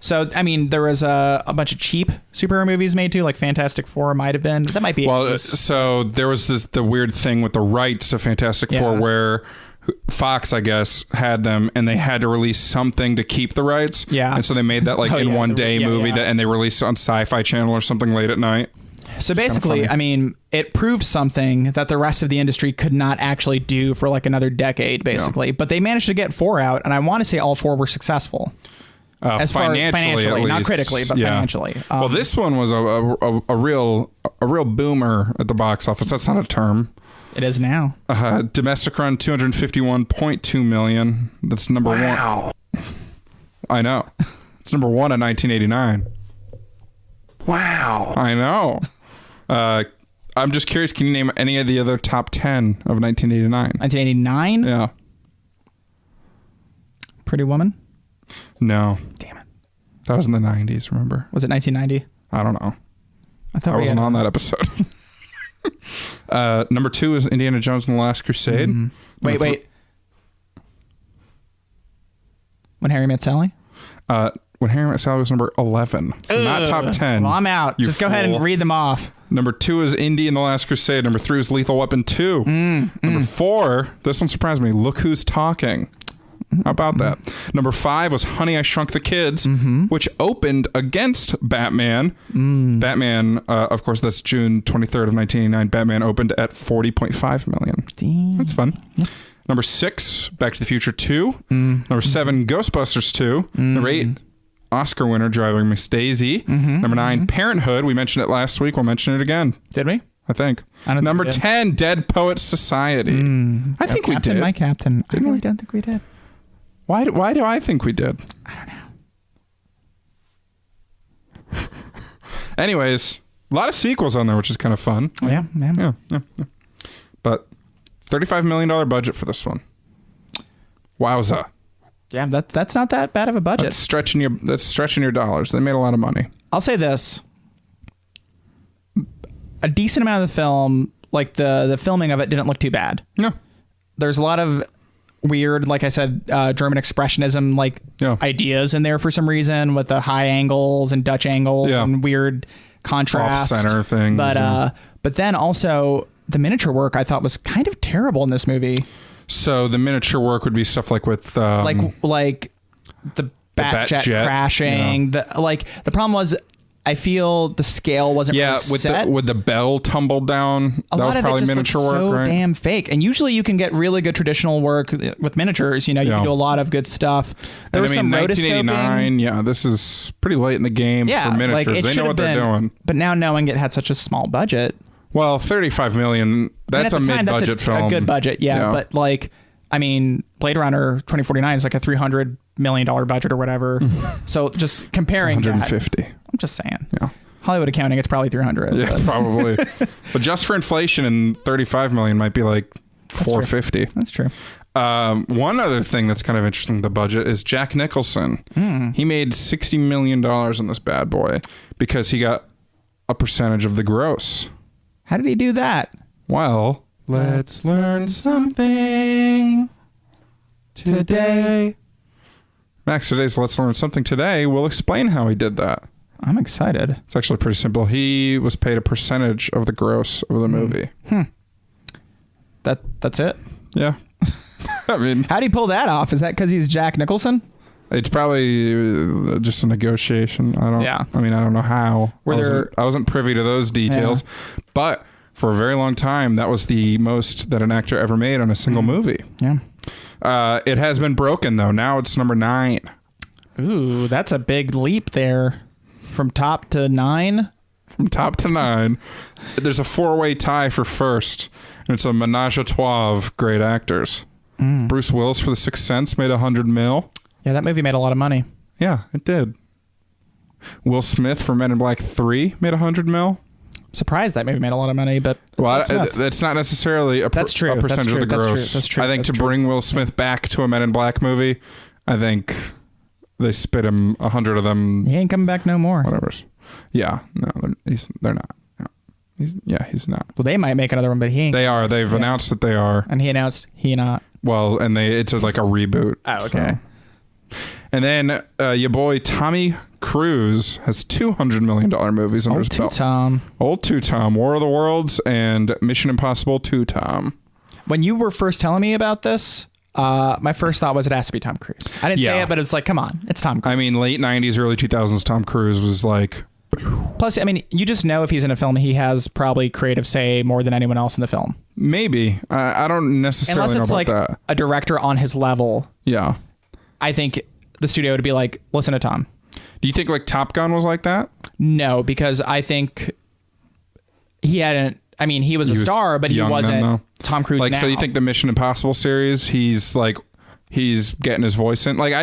So, I mean, there was a bunch of cheap superhero movies made too, like Fantastic Four might have been. That might be. Well, so there was the weird thing with the rights to Fantastic Four where Fox, I guess, had them and they had to release something to keep the rights. Yeah. And so they made that like in one day movie that, and they released it on Sci-Fi Channel or something late at night. So basically, I mean, it proved something that the rest of the industry could not actually do for like another decade, basically. Yeah. But they managed to get 4 out, and I want to say all 4 were successful. As financially, not critically, but financially. Well, this one was a real boomer at the box office. That's not a term. It is now. Domestic run $251.2 million. That's number one. I know. It's number one in 1989. Wow. I know. I'm just curious. Can you name any of the other top 10 of 1989? 1989? Yeah. Pretty Woman? No. Damn it. That was in the 90s, remember? Was it 1990? I don't know. I wasn't on that episode. Number 2 is Indiana Jones and the Last Crusade. Mm-hmm. Wait. When Harry Met Sally? When Harry Met Sally was number 11. So not top 10. Well, I'm out. Just go ahead and read them off. Number 2 is Indy and the Last Crusade. Number 3 is Lethal Weapon 2. Number 4, this one surprised me. Look Who's Talking. How about that? Number 5 was Honey, I Shrunk the Kids, which opened against Batman. Batman, of course, that's June 23rd of 1989. Batman opened at $40.5 million. Damn. That's fun. Number 6, Back to the Future 2. Number 7, Ghostbusters 2. Number 8, Oscar winner Driving Miss Daisy. Number 9, Parenthood. We mentioned it last week. We'll mention it again. Did we? I think. Number 10, Dead Poets Society. I think we did. My Captain. I really don't think we did. Why do I think we did? I don't know. Anyways, a lot of sequels on there, which is kind of fun. Oh, yeah. But $35 million budget for this one. Wowza. Yeah, that's not that bad of a budget. That's stretching your dollars. They made a lot of money. I'll say this. A decent amount of the film, like the filming of it didn't look too bad. No. There's a lot of weird, like I said, German expressionism ideas in there for some reason with the high angles and Dutch angle and weird contrast. Off-center things. But then also the miniature work I thought was kind of terrible in this movie. So the miniature work would be stuff like with like the Batjet crashing. Yeah. The problem was I feel the scale wasn't really set. with the bell tumbled down. A that lot was of probably it just miniature looks work, so right? damn fake. And usually you can get really good traditional work with miniatures. You know, you can do a lot of good stuff. There was some 1989. Yeah, this is pretty late in the game for miniatures. They know what they're doing. But now knowing it had such a small budget. Well, $35 million. That's a mid-budget film. A good budget, yeah. But Blade Runner 2049 is like a $300 million budget or whatever. So just comparing, it's 150. I'm just saying. Yeah. Hollywood accounting, it's probably 300. Yeah, probably. But just for inflation, and $35 million might be like $450. That's true. One other thing that's kind of interesting with the budget is Jack Nicholson. He made $60 million in this bad boy because he got a percentage of the gross. How did he do that? Well, let's learn something today. Max, today's Let's Learn Something Today will explain how he did that. I'm excited. It's actually pretty simple. He was paid a percentage of the gross of the movie. That's it? Yeah. I mean, how'd he pull that off? Is that because he's Jack Nicholson? It's probably just a negotiation. I don't know how. I wasn't privy to those details. Yeah. But for a very long time, that was the most that an actor ever made on a single movie. Yeah. It has been broken, though. Now it's number 9. Ooh, that's a big leap there. From top to 9? From top to 9. There's a 4-way tie for first. And it's a menage a trois of great actors. Bruce Willis for The Sixth Sense made $100 million. Yeah, that movie made a lot of money. Yeah, it did. Will Smith for Men in Black 3 made $100 million. Surprised that movie made a lot of money, but that's not necessarily a percentage of the gross. That's true. I think bring Will Smith back to a Men in Black movie, I think they spit him 100 of them. He ain't coming back no more. Whatever. Yeah, no, they're not. He's not. Well, they might make another one, but he ain't. They are. They've announced that they are. And he announced he not. Well, and it's like a reboot. Oh, okay. So. And then your boy Tommy Cruise has $200 million movies under his belt. Old Tom, War of the Worlds, and Mission Impossible 2 Tom. When you were first telling me about this, my first thought was it has to be Tom Cruise. I didn't say it, but it's like, come on, it's Tom Cruise. I mean, late 90s, early 2000s, Tom Cruise was like... Plus, I mean, you just know if he's in a film, he has probably creative say more than anyone else in the film. Maybe. I don't necessarily know about like that. A director on his level. Yeah. I think the studio would be like, listen to Tom. Do you think like Top Gun was like that? No, because I think he hadn't... I mean, he was a star, but he wasn't Tom Cruise like, now. so you think the Mission Impossible series, he's getting his voice in? Like,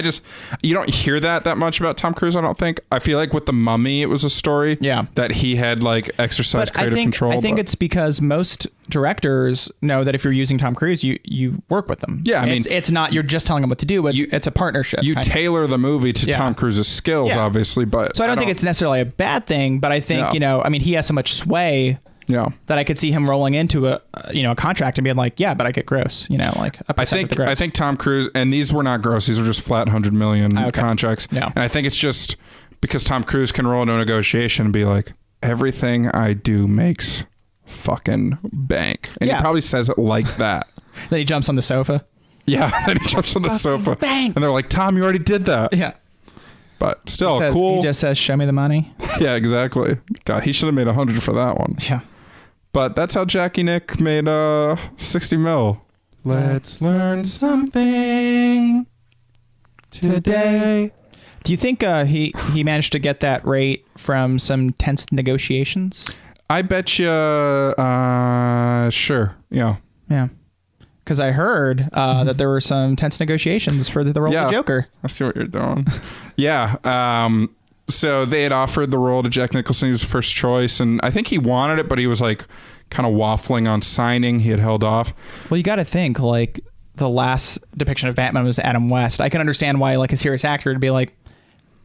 you don't hear that much about Tom Cruise, I don't think. I feel like with The Mummy, it was a story that he had like exercised creative control. I think it's because most directors know that if you're using Tom Cruise, you work with them. Yeah, I mean, it's not you're just telling them what to do. It's a partnership. You tailor the movie to Tom Cruise's skills, obviously, but so I don't think it's necessarily a bad thing. But I think I mean, he has so much sway. Yeah, that I could see him rolling into a contract and being like, yeah, but I get gross, like a percent of the gross. I think Tom Cruise, and these were not gross, these were just flat 100 million contracts. Yeah. And I think it's just because Tom Cruise can roll into a negotiation and be like, everything I do makes fucking bank. And he probably says it like that. Then he jumps on the sofa. Yeah, then he jumps on the sofa. Bank. And they're like, Tom, you already did that. Yeah. But still, cool. He just says, show me the money. Yeah, exactly. God, he should have made 100 for that one. Yeah. But that's how Jackie Nick made 60 mil. Let's learn something today. Do you think he managed to get that rate from some tense negotiations? I bet you, sure. Yeah. Yeah. Because I heard that there were some tense negotiations for the role of the Joker. I see what you're doing. Yeah. So they had offered the role to Jack Nicholson. He was first choice, and I think he wanted it, but he was like kind of waffling on signing. He had held off. Well, you got to think like the last depiction of Batman was Adam West. I can understand why like a serious actor would be like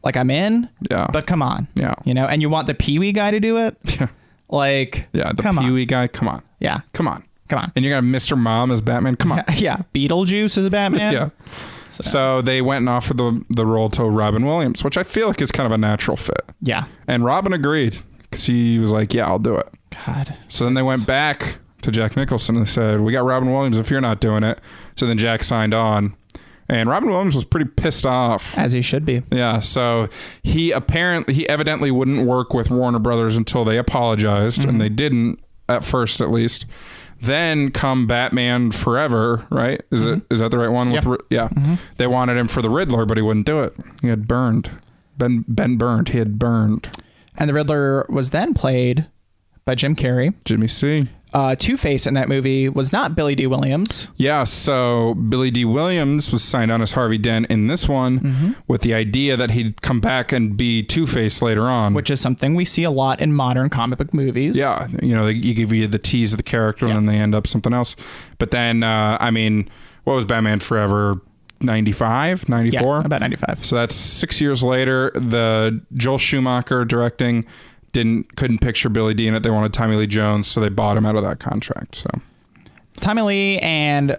I'm in. Yeah. But come on. Yeah. And you want the Pee-wee guy to do it? Yeah. Like. Yeah. The Pee-wee guy. Come on. Yeah. Come on. Come on. And you're gonna have Mr. Mom as Batman. Come on. Yeah. Beetlejuice as a Batman. Yeah. So they went and offered the role to Robin Williams, which I feel like is kind of a natural fit. Yeah. And Robin agreed because he was like, yeah, I'll do it. God. So then they went back to Jack Nicholson and they said, we got Robin Williams if you're not doing it. So then Jack signed on. And Robin Williams was pretty pissed off. As he should be. Yeah. So he evidently wouldn't work with Warner Brothers until they apologized. And they didn't at first, at least. Then come Batman Forever, right? Is that the right one? Yep. They wanted him for the Riddler, but he wouldn't do it. He had burned. Been burned. He had burned. And the Riddler was then played by Jim Carrey. Jimmy C. Two-Face in that movie was not Billy D. Williams. Yeah, so Billy D. Williams was signed on as Harvey Dent in this one with the idea that he'd come back and be Two-Face later on. Which is something we see a lot in modern comic book movies. Yeah, you give you the tease of the character and then they end up something else. But then, I mean, what was Batman Forever? 95, 94? Yeah, about 95. So that's 6 years later. The Joel Schumacher directing couldn't picture Billy D in it. They wanted Tommy Lee Jones, so they bought him out of that contract. So Tommy Lee and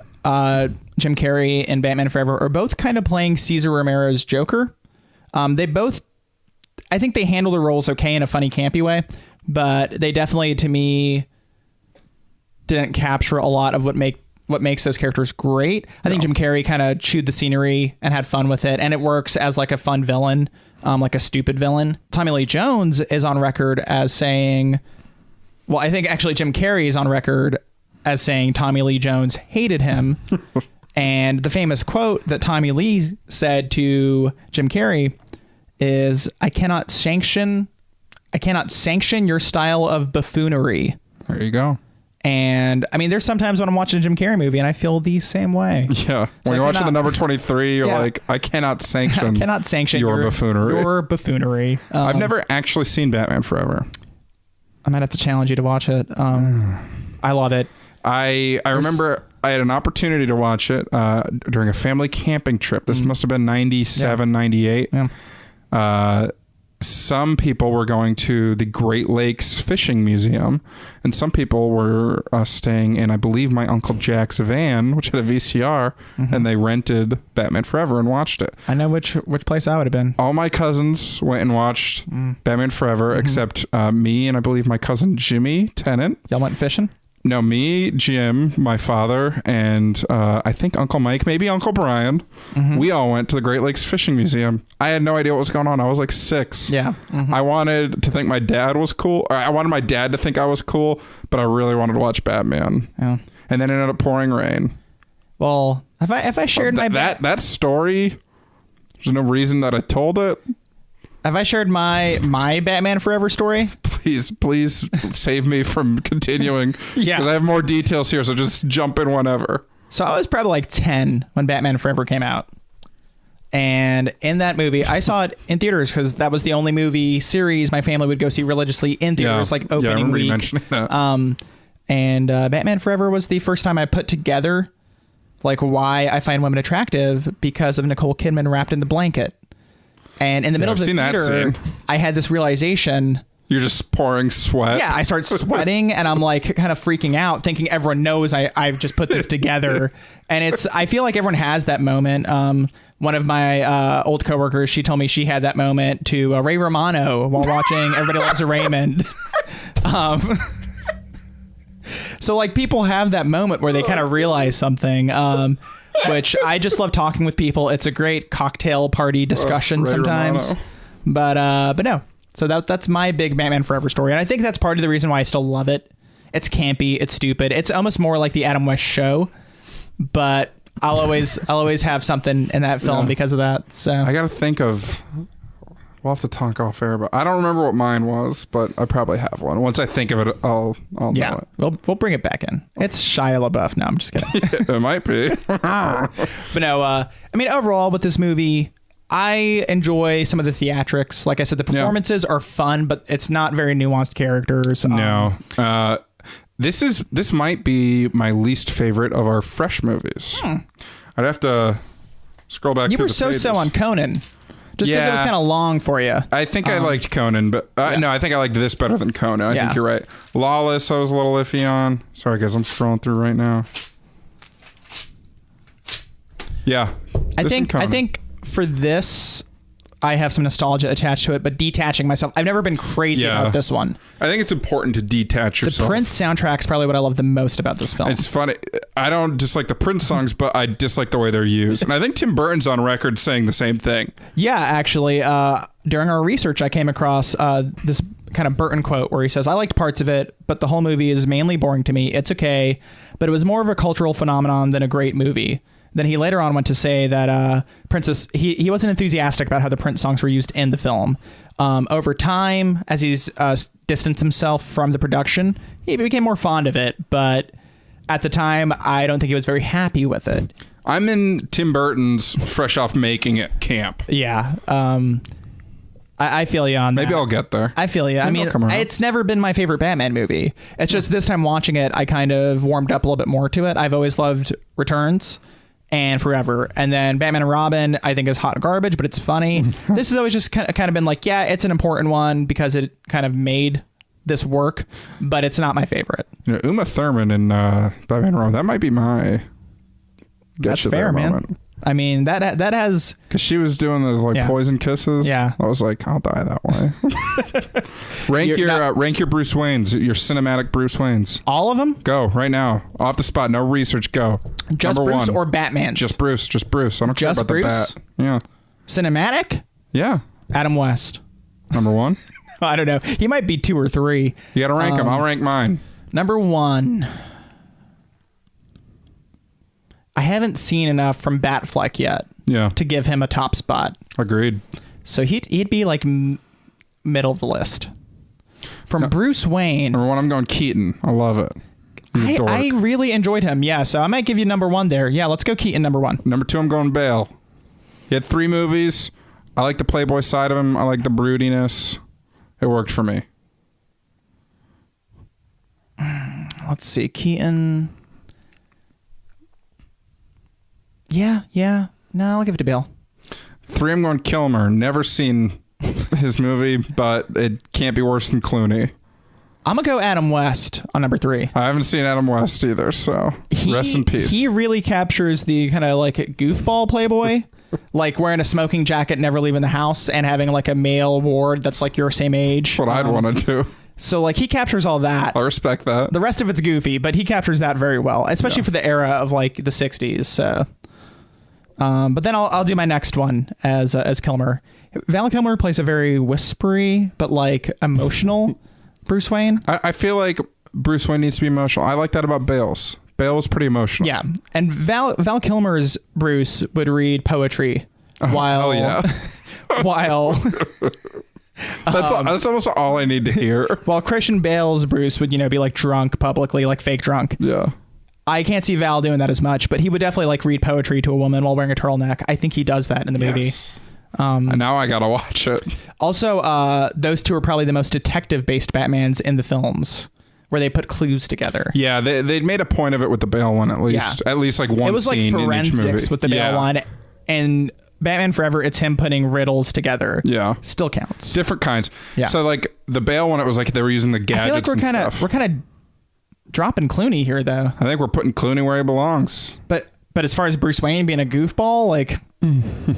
Jim Carrey in Batman Forever are both kind of playing Cesar Romero's Joker. They both, I think they handle the roles okay in a funny, campy way, but they definitely, to me, didn't capture a lot of what makes those characters great. I think Jim Carrey kind of chewed the scenery and had fun with it, and it works as like a fun villain. Like a stupid villain. Tommy Lee Jones is on record as saying, well, I think actually Jim Carrey is on record as saying Tommy Lee Jones hated him. And the famous quote that Tommy Lee said to Jim Carrey is, I cannot sanction your style of buffoonery. There you go. And I mean, there's sometimes when I'm watching a Jim Carrey movie and I feel the same way. Yeah. When you're watching the number 23, you're like, I cannot sanction your buffoonery. Your buffoonery. I've never actually seen Batman Forever. I might have to challenge you to watch it. I love it. I remember I had an opportunity to watch it during a family camping trip. This must have been 97, 98. Yeah. some people were going to the Great Lakes Fishing Museum, and some people were staying in, I believe, my Uncle Jack's van, which had a VCR, and they rented Batman Forever and watched it. I know which place I would have been. All my cousins went and watched Batman Forever, except me and I believe my cousin Jimmy Tennant. Y'all went fishing? No, me, Jim, my father, and I think Uncle Mike, maybe Uncle Brian. We all went to the Great Lakes Fishing Museum. I had no idea what was going on. I was like 6. Yeah. I wanted to think my dad was cool. Or I wanted my dad to think I was cool, but I really wanted to watch Batman. Yeah. And then it ended up pouring rain. Well, have I shared my... That story, there's no reason that I told it. Have I shared my Batman Forever story? Please save me from continuing. Yeah. Because I have more details here, so just jump in whenever. So I was probably like 10 when Batman Forever came out. And in that movie, I saw it in theaters because that was the only movie series my family would go see religiously in theaters, like opening I remember week. you mentioning that. And Batman Forever was the first time I put together like why I find women attractive because of Nicole Kidman wrapped in the blanket. And in the middle of the theater, I had this realization. You're just pouring sweat. Yeah, I start sweating and I'm like kind of freaking out, thinking everyone knows I've just put this together. And I feel like everyone has that moment. One of my old coworkers, she told me she had that moment to Ray Romano while watching Everybody Loves a Raymond. So like people have that moment where they kind of realize something. Which I just love talking with people. It's a great cocktail party discussion sometimes. Romano. But no. So that's my big Batman Forever story. And I think that's part of the reason why I still love it. It's campy. It's stupid. It's almost more like the Adam West Show. But I'll always have something in that film because of that. So I got to think of... We'll have to talk off air, but I don't remember what mine was, but I probably have one. Once I think of it, I'll know it. We'll bring it back in. It's Shia LaBeouf. No, I'm just kidding. It might be. But no, I mean, overall with this movie, I enjoy some of the theatrics. Like I said, the performances are fun, but it's not very nuanced characters. No. This might be my least favorite of our fresh movies. I'd have to scroll back. You were so on Conan. Just because it was kind of long for you. I think I liked Conan, but no, I think I liked this better than Conan. I think you're right. Lawless, I was a little iffy on. Sorry, guys, I'm scrolling through right now. Yeah. I think for this, I have some nostalgia attached to it, but detaching myself, I've never been crazy about this one. I think it's important to detach yourself. The Prince soundtrack's probably what I love the most about this film. It's funny. I don't dislike the Prince songs, but I dislike the way they're used. And I think Tim Burton's on record saying the same thing. Yeah, actually, during our research, I came across this kind of Burton quote where he says, "I liked parts of it, but the whole movie is mainly boring to me. It's okay, but it was more of a cultural phenomenon than a great movie." Then he later on went to say that Princess, he wasn't enthusiastic about how the Prince songs were used in the film. Over time, as he's distanced himself from the production, he became more fond of it. But at the time, I don't think he was very happy with it. I'm in Tim Burton's fresh off making it camp. Yeah. I feel you on that. Maybe I'll get there. I feel you. I mean, it's never been my favorite Batman movie. It's just this time watching it, I kind of warmed up a little bit more to it. I've always loved Returns and Forever. And then Batman and Robin, I think, is hot garbage, but it's funny. This has always just kind of been like, yeah, it's an important one because it kind of made this work, but it's not my favorite. You know, Uma Thurman in Batman and Robin, that might be my... That's fair, man. I mean, that has... Because she was doing those poison kisses. Yeah. I was like, I'll die that way. rank your Bruce Waynes, your cinematic Bruce Waynes. All of them? Go, right now. Off the spot, no research, go. Just Number Bruce 1. or Batman? Just Bruce. I don't care about Bruce? the bat. Yeah. Cinematic? Yeah. Adam West. Number 1? I don't know. He might be 2 or 3. You got to rank them. I'll rank mine. Number 1. I haven't seen enough from Batfleck yet to give him a top spot. Agreed. So he'd be like middle of the list. From Bruce Wayne. Number 1, I'm going Keaton. I love it. He's a dork. I really enjoyed him. Yeah, so I might give you number 1 there. Yeah, let's go Keaton number 1. Number 2, I'm going Bale. He had 3 movies. I like the playboy side of him. I like the broodiness. It worked for me. Let's see. Keaton... Yeah. No, I'll give it to Bale. 3, I'm going Kilmer. Never seen his movie, but it can't be worse than Clooney. I'm gonna go Adam West on number 3. I haven't seen Adam West either, so rest in peace. He really captures the kind of like goofball playboy, like wearing a smoking jacket, never leaving the house, and having like a male ward that's like your same age. That's what I'd want to do. So like he captures all that. I respect that. The rest of it's goofy, but he captures that very well, especially for the era of like the 60s. So, but then I'll do my next one as Kilmer. Val Kilmer plays a very whispery but like emotional Bruce Wayne. I feel like Bruce Wayne needs to be emotional. I like that about Bale's. Bale was pretty emotional. Yeah, and Val Kilmer's Bruce would read poetry while while that's almost all I need to hear. While Christian Bale's Bruce would be like drunk publicly, like fake drunk. Yeah. I can't see Val doing that as much, but he would definitely like read poetry to a woman while wearing a turtleneck. I think he does that in the movie. And now I gotta watch it. Also, those two are probably the most detective-based Batmans in the films, where they put clues together. Yeah, they made a point of it with the Bale one, at least. Yeah. At least like one scene. It was like forensics with the Bale one, and Batman Forever, it's him putting riddles together. Yeah, still counts. Different kinds. Yeah. So like the Bale one, it was like they were using the gadgets. I feel like we're kind of dropping Clooney here, though. I think we're putting Clooney where he belongs. But as far as Bruce Wayne being a goofball, like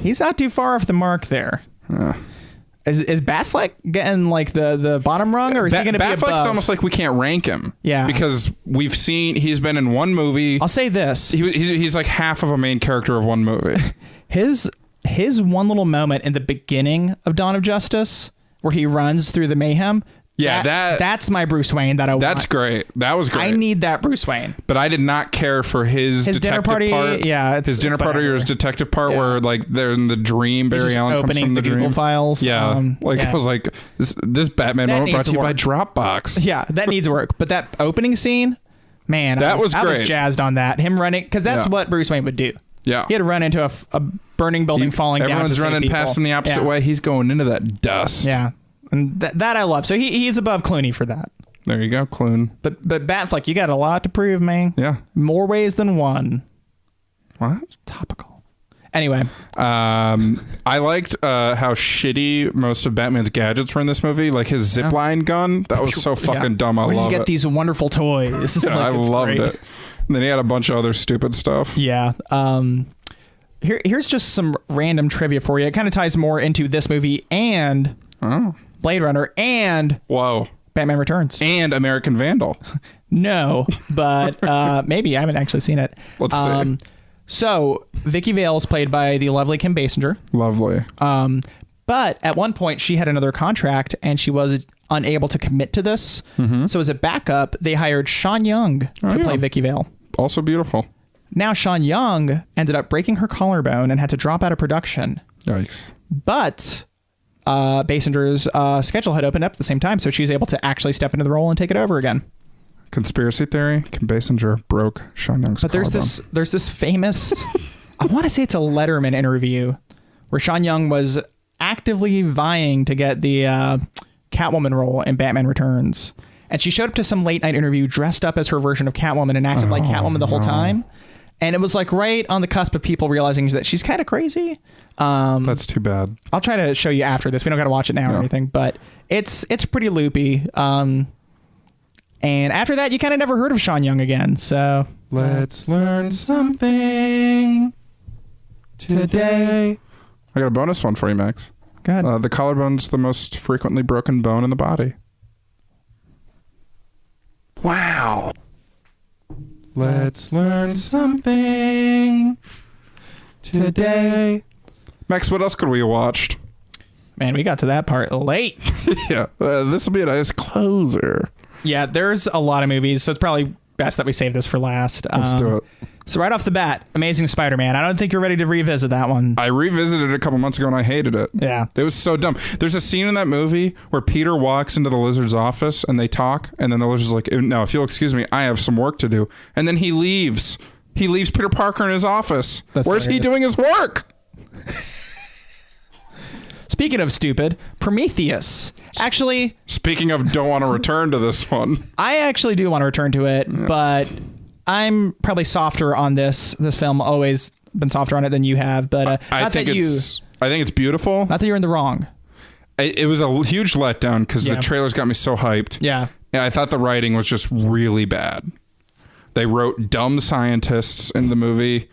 he's not too far off the mark there. Is Batfleck getting like the bottom rung, or is he going to be above? Batfleck's almost like we can't rank him. Yeah, because he's been in one movie. I'll say this: he's like half of a main character of one movie. His one little moment in the beginning of Dawn of Justice, where he runs through the mayhem. Yeah, that's my Bruce Wayne that I want. That's great. That was great. I need that Bruce Wayne. But I did not care for his detective dinner party part. Yeah, his dinner party or his detective part where like they're in the dream. Barry Allen comes from the dream. Google files. Yeah, I was like, this Batman moment brought to you by Dropbox. Yeah, that needs work. But that opening scene, man, I was jazzed on that. Him running, because that's what Bruce Wayne would do. Yeah, he had to run into a burning building, falling down. Everyone's running past him the opposite way. He's going into that dust. Yeah. And that I love. So he's above Clooney for that. There you go, Clooney. But Batfleck, you got a lot to prove, man. Yeah. More ways than one. What? Topical. Anyway. I liked how shitty most of Batman's gadgets were in this movie. Like his zipline gun. That was so fucking dumb. I love it. Where does he get these wonderful toys? I loved it. And then he had a bunch of other stupid stuff. Yeah. Here's just some random trivia for you. It kind of ties more into this movie and Blade Runner and Batman Returns and American Vandal. No, but maybe I haven't actually seen it. Let's see. So Vicky Vale is played by the lovely Kim Basinger. Lovely. But at one point she had another contract and she was unable to commit to this. Mm-hmm. So as a backup, they hired Sean Young to play Vicky Vale. Also beautiful. Now, Sean Young ended up breaking her collarbone and had to drop out of production. Yikes. But Basinger's schedule had opened up at the same time, so she was able to actually step into the role and take it over again. Conspiracy theory, Kim Basinger broke Sean Young's collarbone. But there's this famous, I want to say it's a Letterman interview, where Sean Young was actively vying to get the Catwoman role in Batman Returns. And she showed up to some late night interview dressed up as her version of Catwoman and acted like Catwoman the whole time. And it was like right on the cusp of people realizing that she's kind of crazy. That's too bad. I'll try to show you after this. We don't got to watch it now or anything, but it's pretty loopy. And after that, you kind of never heard of Sean Young again. So let's learn something today. I got a bonus one for you, Max. Go ahead. The collarbone's the most frequently broken bone in the body. Wow. Let's learn something today. Max, what else could we have watched? Man, we got to that part late. Yeah, this will be a nice closer. Yeah, there's a lot of movies, so it's probably best that we save this for last. Let's do it. So right off the bat, Amazing Spider-Man. I don't think you're ready to revisit that one. I revisited it a couple months ago and I hated it. Yeah. It was so dumb. There's a scene in that movie where Peter walks into the Lizard's office and they talk, and then the Lizard's like, no, if you'll excuse me, I have some work to do. And then he leaves. He leaves Peter Parker in his office. Where's he doing his work? Speaking of stupid, Prometheus. Actually... Speaking of don't want to return to this one. I actually do want to return to it, but... I'm probably softer on this film. Always been softer on it than you have, but I think it's beautiful. Not that you're in the wrong. It was a huge letdown because the trailers got me so hyped. Yeah. And I thought the writing was just really bad. They wrote dumb scientists in the movie.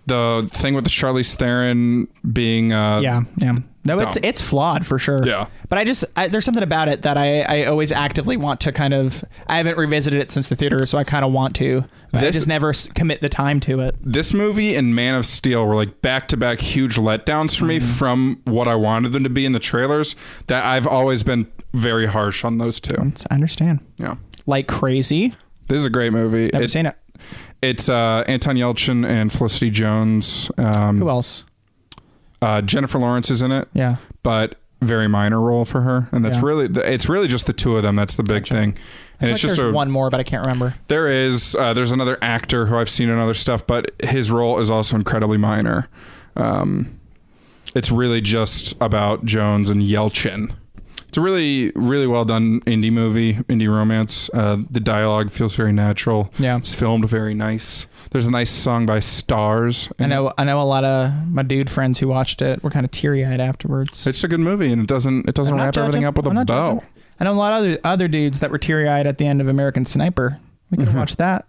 The thing with the Charlize Theron being no, it's flawed for sure. Yeah, but there's something about it that I always actively want to kind of. I haven't revisited it since the theater, so I kind of want to. But I just never commit the time to it. This movie and Man of Steel were like back-to-back huge letdowns for me from what I wanted them to be in the trailers. That I've always been very harsh on those two. I understand. Yeah, like crazy. This is a great movie. Never seen it. It's Anton Yelchin and Felicity Jones. Who else? Jennifer Lawrence is in it. Yeah, but very minor role for her, and that's it's really just the two of them. That's the big thing. And it's just one more, but I can't remember. There's another actor who I've seen in other stuff, but his role is also incredibly minor. It's really just about Jones and Yelchin. It's a really, really well done indie romance. The dialogue feels very natural. Yeah, it's filmed very nice. There's a nice song by Stars. I know a lot of my dude friends who watched it were kind of teary-eyed afterwards. It's a good movie, and it doesn't wrap everything up with a bow. I know a lot of other dudes that were teary-eyed at the end of American Sniper. We could have watched that.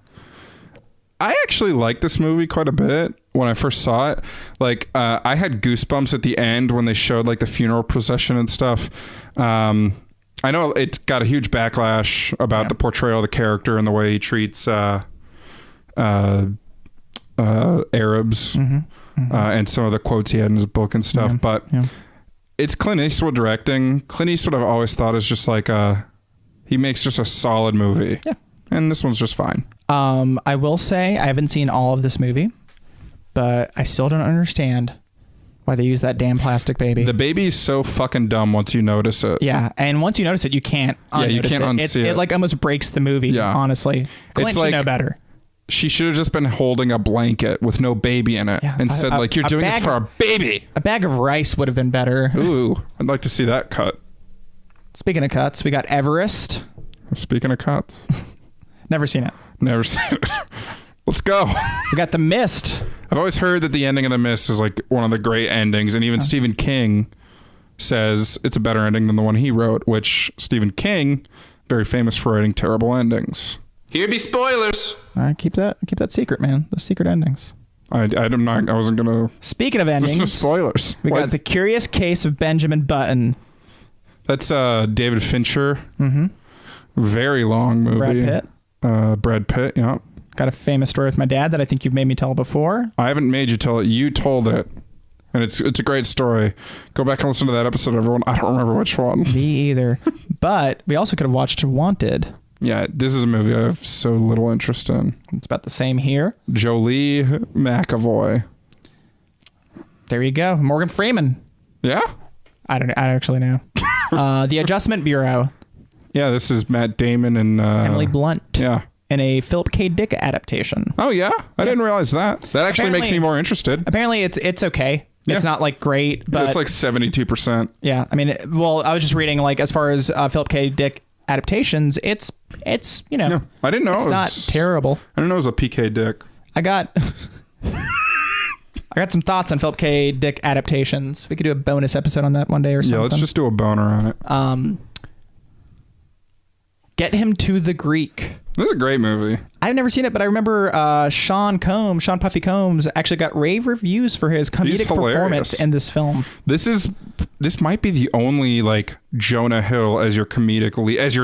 I actually liked this movie quite a bit when I first saw it. Like, I had goosebumps at the end when they showed like the funeral procession and stuff. I know it's got a huge backlash about the portrayal of the character and the way he treats Arabs and some of the quotes he had in his book and stuff. But it's Clint Eastwood directing. Clint Eastwood I've always thought is just like he makes just a solid movie. Yeah. And this one's just fine. I will say I haven't seen all of this movie, but I still don't understand why they use that damn plastic baby. The baby's so fucking dumb once you notice it. Yeah, and once you notice it, you can't you can't unsee it. It like almost breaks the movie, honestly. Clint should know better. She should have just been holding a blanket with no baby in it and said, like, you're doing this for our baby. A bag of rice would have been better. Ooh, I'd like to see that cut. Speaking of cuts, we got Everest. Speaking of cuts. Never seen it. Never seen it. Let's go. We got The Mist. I've always heard that the ending of The Mist is like one of the great endings, and even Stephen King says it's a better ending than the one he wrote, which Stephen King, very famous for writing terrible endings. Here be spoilers. All right, keep that secret, man. The secret endings. I wasn't gonna. Speaking of endings, no spoilers. We got The Curious Case of Benjamin Button. That's David Fincher. Mm-hmm. Very long movie. Brad Pitt. Brad Pitt, yeah. Got a famous story with my dad that I think you've made me tell before. I haven't made you tell it. You told it. And it's a great story. Go back and listen to that episode, everyone. I don't remember which one. Me either. But we also could have watched Wanted. Yeah, this is a movie I have so little interest in. It's about the same here. Jolie McAvoy. There you go. Morgan Freeman. Yeah? I don't actually know. The Adjustment Bureau. Yeah, this is Matt Damon and Emily Blunt. Yeah. In a Philip K. Dick adaptation. Oh yeah? I didn't realize that. That actually makes me more interested. Apparently it's okay. It's not like great, but it's like 72%. Yeah. I mean, well, I was just reading like as far as Philip K. Dick adaptations, it's you know. No, I didn't know it's not terrible. I didn't know it was a PK Dick. I got some thoughts on Philip K. Dick adaptations. We could do a bonus episode on that one day or something. Yeah, let's just do a boner on it. Get Him to the Greek. This is a great movie. I've never seen it, but I remember Sean Puffy Combs actually got rave reviews for his comedic performance in this film. This might be the only like Jonah Hill as your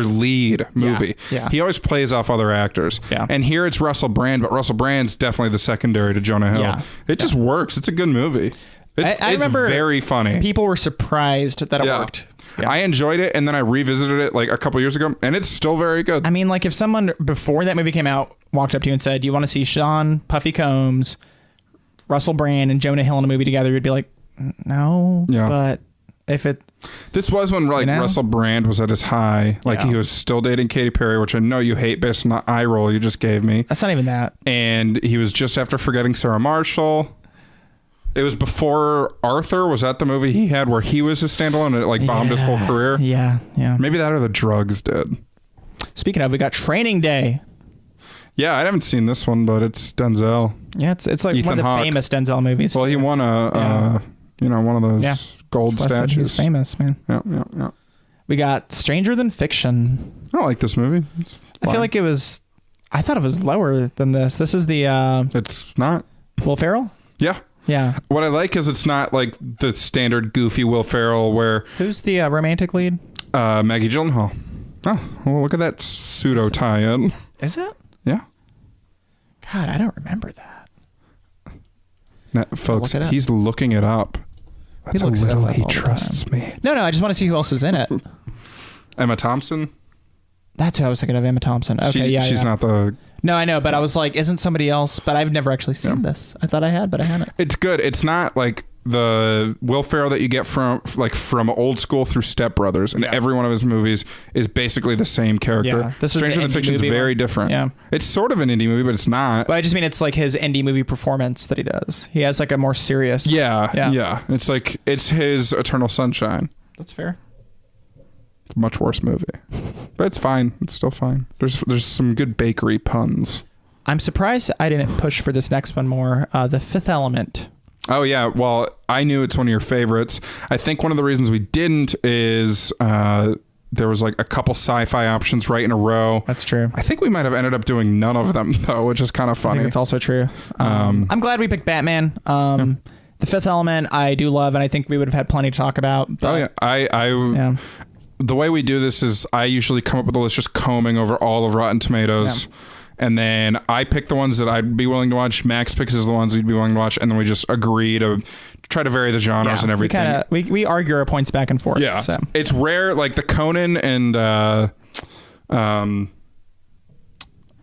lead movie. Yeah. He always plays off other actors. Yeah. And here it's Russell Brand, but Russell Brand's definitely the secondary to Jonah Hill. Yeah. It just works. It's a good movie. I remember very funny. People were surprised that it worked. Yeah. I enjoyed it, and then I revisited it like a couple years ago, and it's still very good. I mean, like if someone before that movie came out walked up to you and said, "Do you want to see Sean Puffy Combs, Russell Brand, and Jonah Hill in a movie together?" You'd be like, "No." Yeah. But if this was when like Russell Brand was at his high, like he was still dating Katy Perry, which I know you hate based on the eye roll you just gave me. That's not even that. And he was just after Forgetting Sarah Marshall. It was before Arthur. Was that the movie he had where he was a standalone and it like bombed his whole career? Yeah. Maybe that or the drugs did. Speaking of, we got Training Day. Yeah, I haven't seen this one, but it's Denzel. Yeah, it's like Ethan one of the Hawke. famous Denzel movies. Well, he won a You know, one of those gold statues. He's famous, man. Yeah. We got Stranger Than Fiction. I don't like this movie. I feel like I thought it was lower than this. This is the... It's not. Will Ferrell? Yeah. Yeah. What I like is it's not like the standard goofy Will Ferrell where... Who's the romantic lead? Maggie Gyllenhaal. Oh, well, look at that pseudo tie-in. Is it? Yeah. God, I don't remember that. Now, folks, he's looking it up. That's how little he trusts me. No, I just want to see who else is in it. Emma Thompson? That's who I was thinking of, Emma Thompson. Okay, she's not the... No, I know, but I was like, isn't somebody else? But I've never actually seen this. I thought I had, but I hadn't. It's good. It's not like the Will Ferrell that you get from Old School through Step Brothers, and every one of his movies is basically the same character. Yeah, this Stranger Than Fiction is very different. Yeah, it's sort of an indie movie, but it's not. But I just mean it's like his indie movie performance that he does. He has like a more serious. Yeah. It's like it's his Eternal Sunshine. That's fair. It's a much worse movie, but it's fine. It's still fine. There's some good bakery puns. I'm surprised I didn't push for this next one more. The Fifth Element. Oh yeah, well I knew it's one of your favorites. I think one of the reasons we didn't is there was like a couple sci-fi options right in a row. That's true. I think we might have ended up doing none of them though, which is kind of funny. I think it's also true. I'm glad we picked Batman. The Fifth Element I do love, and I think we would have had plenty to talk about. But, I the way we do this is I usually come up with a list just combing over all of Rotten Tomatoes. Yeah. And then I pick the ones that I'd be willing to watch. Max picks the ones he'd be willing to watch. And then we just agree to try to vary the genres and everything. We argue our points back and forth. Yeah. So. It's rare. Like the Conan and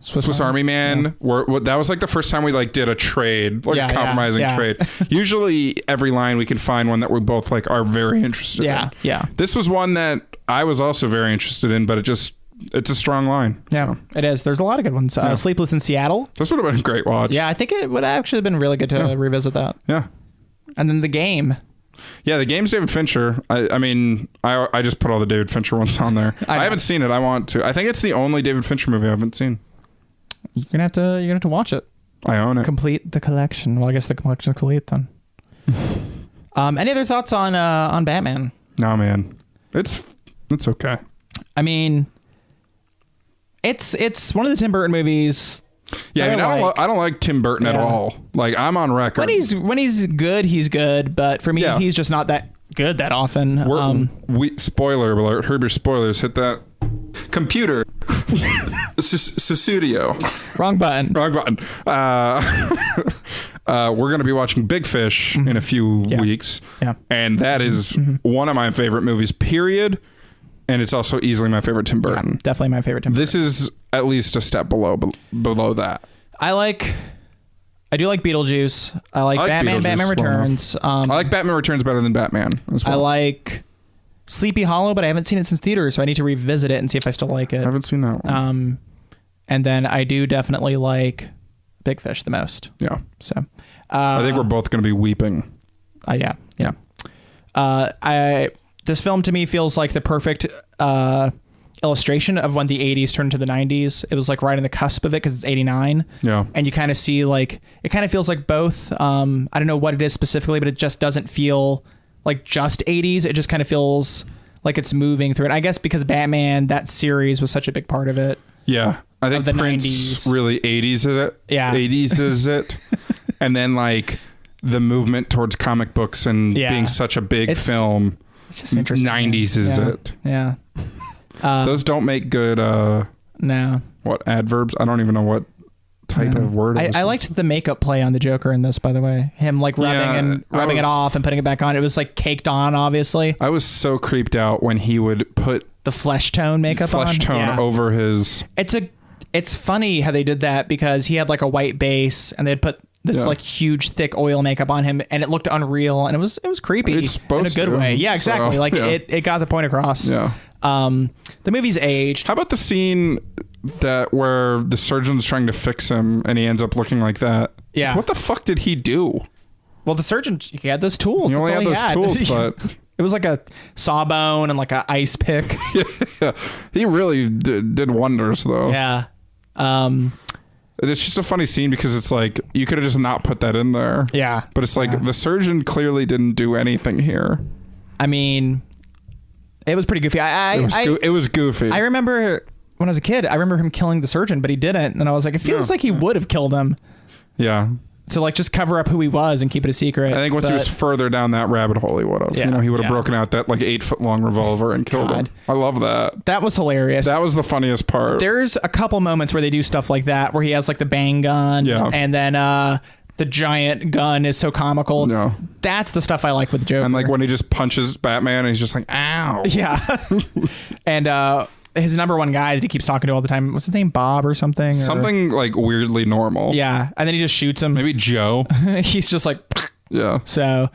Swiss Army Man that was like the first time we like did a trade, like a compromising trade. Usually every line we can find one that we both like are very interested in. Yeah. This was one that I was also very interested in, but it's a strong line. Yeah, so. It is. There's a lot of good ones. Sleepless in Seattle. This would have been a great watch. Yeah, I think it would have actually been really good to revisit that. Yeah. And then The Game. Yeah, The Game's David Fincher. I mean, I just put all the David Fincher ones on there. I haven't seen it. I want to. I think it's the only David Fincher movie I haven't seen. You're gonna have to watch it. I own it. Complete the collection. Well, I guess the collection's complete then. Any other thoughts on Batman? No, man. It's okay. I mean, it's one of the Tim Burton movies. Yeah, I don't like Tim Burton at all. Like, I'm on record. When he's good, he's good. But for me, he's just not that good that often. Spoiler alert. Heard your spoilers. Hit that computer. Studio. Wrong button. We're going to be watching Big Fish in a few weeks. Yeah. And that is one of my favorite movies, period. And it's also easily my favorite Tim Burton. Yeah, definitely my favorite Tim Burton. This is at least a step below that. I do like Beetlejuice. I like Batman, Batman Returns. I like Batman Returns better than Batman as well. I like Sleepy Hollow, but I haven't seen it since theaters, so I need to revisit it and see if I still like it. I haven't seen that one. And then I do definitely like Big Fish the most. Yeah. So I think we're both going to be weeping. Yeah. This film to me feels like the perfect illustration of when the 80s turned to the 90s. It was like right on the cusp of it because it's 89. Yeah. And you kind of see like, it kind of feels like both. I don't know what it is specifically, but it just doesn't feel like just 80s. It just kind of feels like it's moving through it. I guess because Batman, that series was such a big part of it. Yeah. I think the Prince 90s. really 80s is it. Yeah. 80s is it. And then like the movement towards comic books and being such a big film. It's just interesting. 90s is it. Yeah. Those don't make good no. What adverbs? I don't even know what type of word. I liked the makeup play on the Joker in this, by the way. Him like rubbing it off and putting it back on. It was like caked on, obviously. I was so creeped out when he would put the flesh tone makeup over his. It's funny how they did that because he had like a white base and they'd put this like huge thick oil makeup on him and it looked unreal and it was creepy it's supposed in a good way. Yeah, exactly. So, it got the point across. Yeah. The movie's aged. How about the scene where the surgeon's trying to fix him and he ends up looking like that? Yeah. What the fuck did he do? Well, the surgeon, he had those tools. He only had those tools, but it was like a sawbone and like an ice pick. Yeah. He really did wonders though. Yeah. It's just a funny scene because it's like you could have just not put that in there. Yeah. But it's like the surgeon clearly didn't do anything here. I mean, it was pretty goofy. It was goofy. I remember when I was a kid, I remember him killing the surgeon, but he didn't. And I was like, it feels like he would have killed him. Yeah. To like just cover up who he was and keep it a secret. I think once he was further down that rabbit hole, he would have. Yeah, he would have broken out that like 8-foot-long revolver and killed him. I love that. That was hilarious. That was the funniest part. There's a couple moments where they do stuff like that, where he has like the bang gun, and then the giant gun is so comical. Yeah. That's the stuff I like with the Joker. And like when he just punches Batman and he's just like, ow. Yeah. And his number one guy that he keeps talking to all the time, what's his name? Bob or something? Something like weirdly normal. Yeah. And then he just shoots him. Maybe Joe. He's just like, yeah. So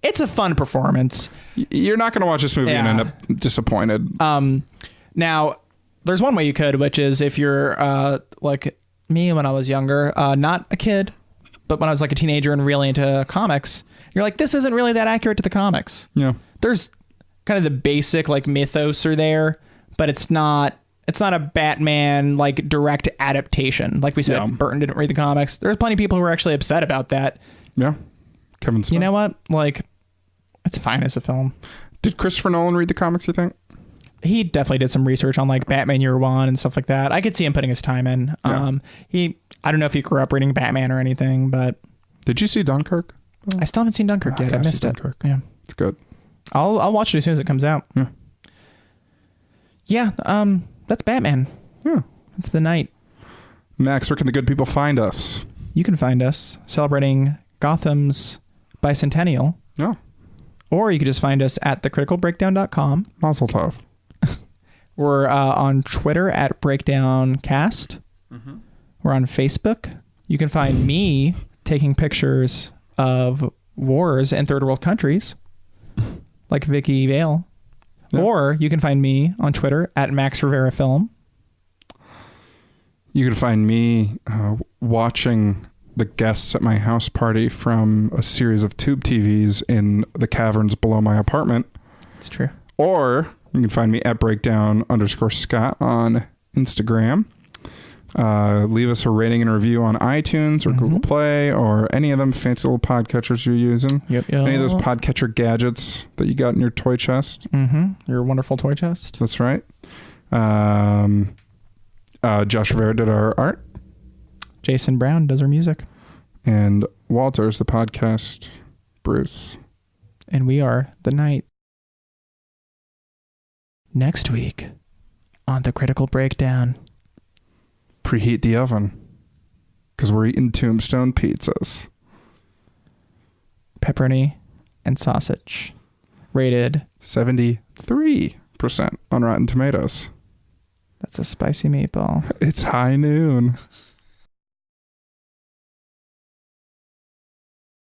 it's a fun performance. You're not going to watch this movie and end up disappointed. Now, there's one way you could, which is if you're like me when I was younger, not a kid, but when I was like a teenager and really into comics, you're like, this isn't really that accurate to the comics. Yeah. There's kind of the basic like mythos are there, but it's not a Batman like direct adaptation. Like we said, Burton didn't read the comics. There's plenty of people who are actually upset about that. Yeah. Kevin Smith. You know what? Like, it's fine as a film. Did Christopher Nolan read the comics, you think? He definitely did some research on like Batman Year One and stuff like that. I could see him putting his time in. Yeah. I don't know if he grew up reading Batman or anything, but did you see Dunkirk? I still haven't seen Dunkirk yet. I missed it. Dunkirk. Yeah. It's good. I'll watch it as soon as it comes out. Yeah. Yeah. That's Batman. Yeah. It's the night. Max, where can the good people find us? You can find us celebrating Gotham's bicentennial. Yeah. Or you could just find us at thecriticalbreakdown.com. Mazel tov. We're on Twitter at BreakdownCast. Mm-hmm. We're on Facebook. You can find me taking pictures of wars in third world countries, like Vicky Vale. Yeah. Or you can find me on Twitter at Max Rivera Film. You can find me watching the guests at my house party from a series of tube TVs in the caverns below my apartment. It's true. Or you can find me at breakdown_Scott on Instagram. Leave us a rating and review on iTunes or Google Play or any of them fancy little podcatchers you're using. Yep. Any of those podcatcher gadgets that you got in your toy chest. Your wonderful toy chest. That's right. Josh Rivera did our art. Jason Brown does our music. And Walter's the podcast Bruce. And we are The Night. Next week on The Critical Breakdown. Preheat the oven. Because we're eating Tombstone pizzas. Pepperoni and sausage. Rated 73% on Rotten Tomatoes. That's a spicy meatball. It's high noon.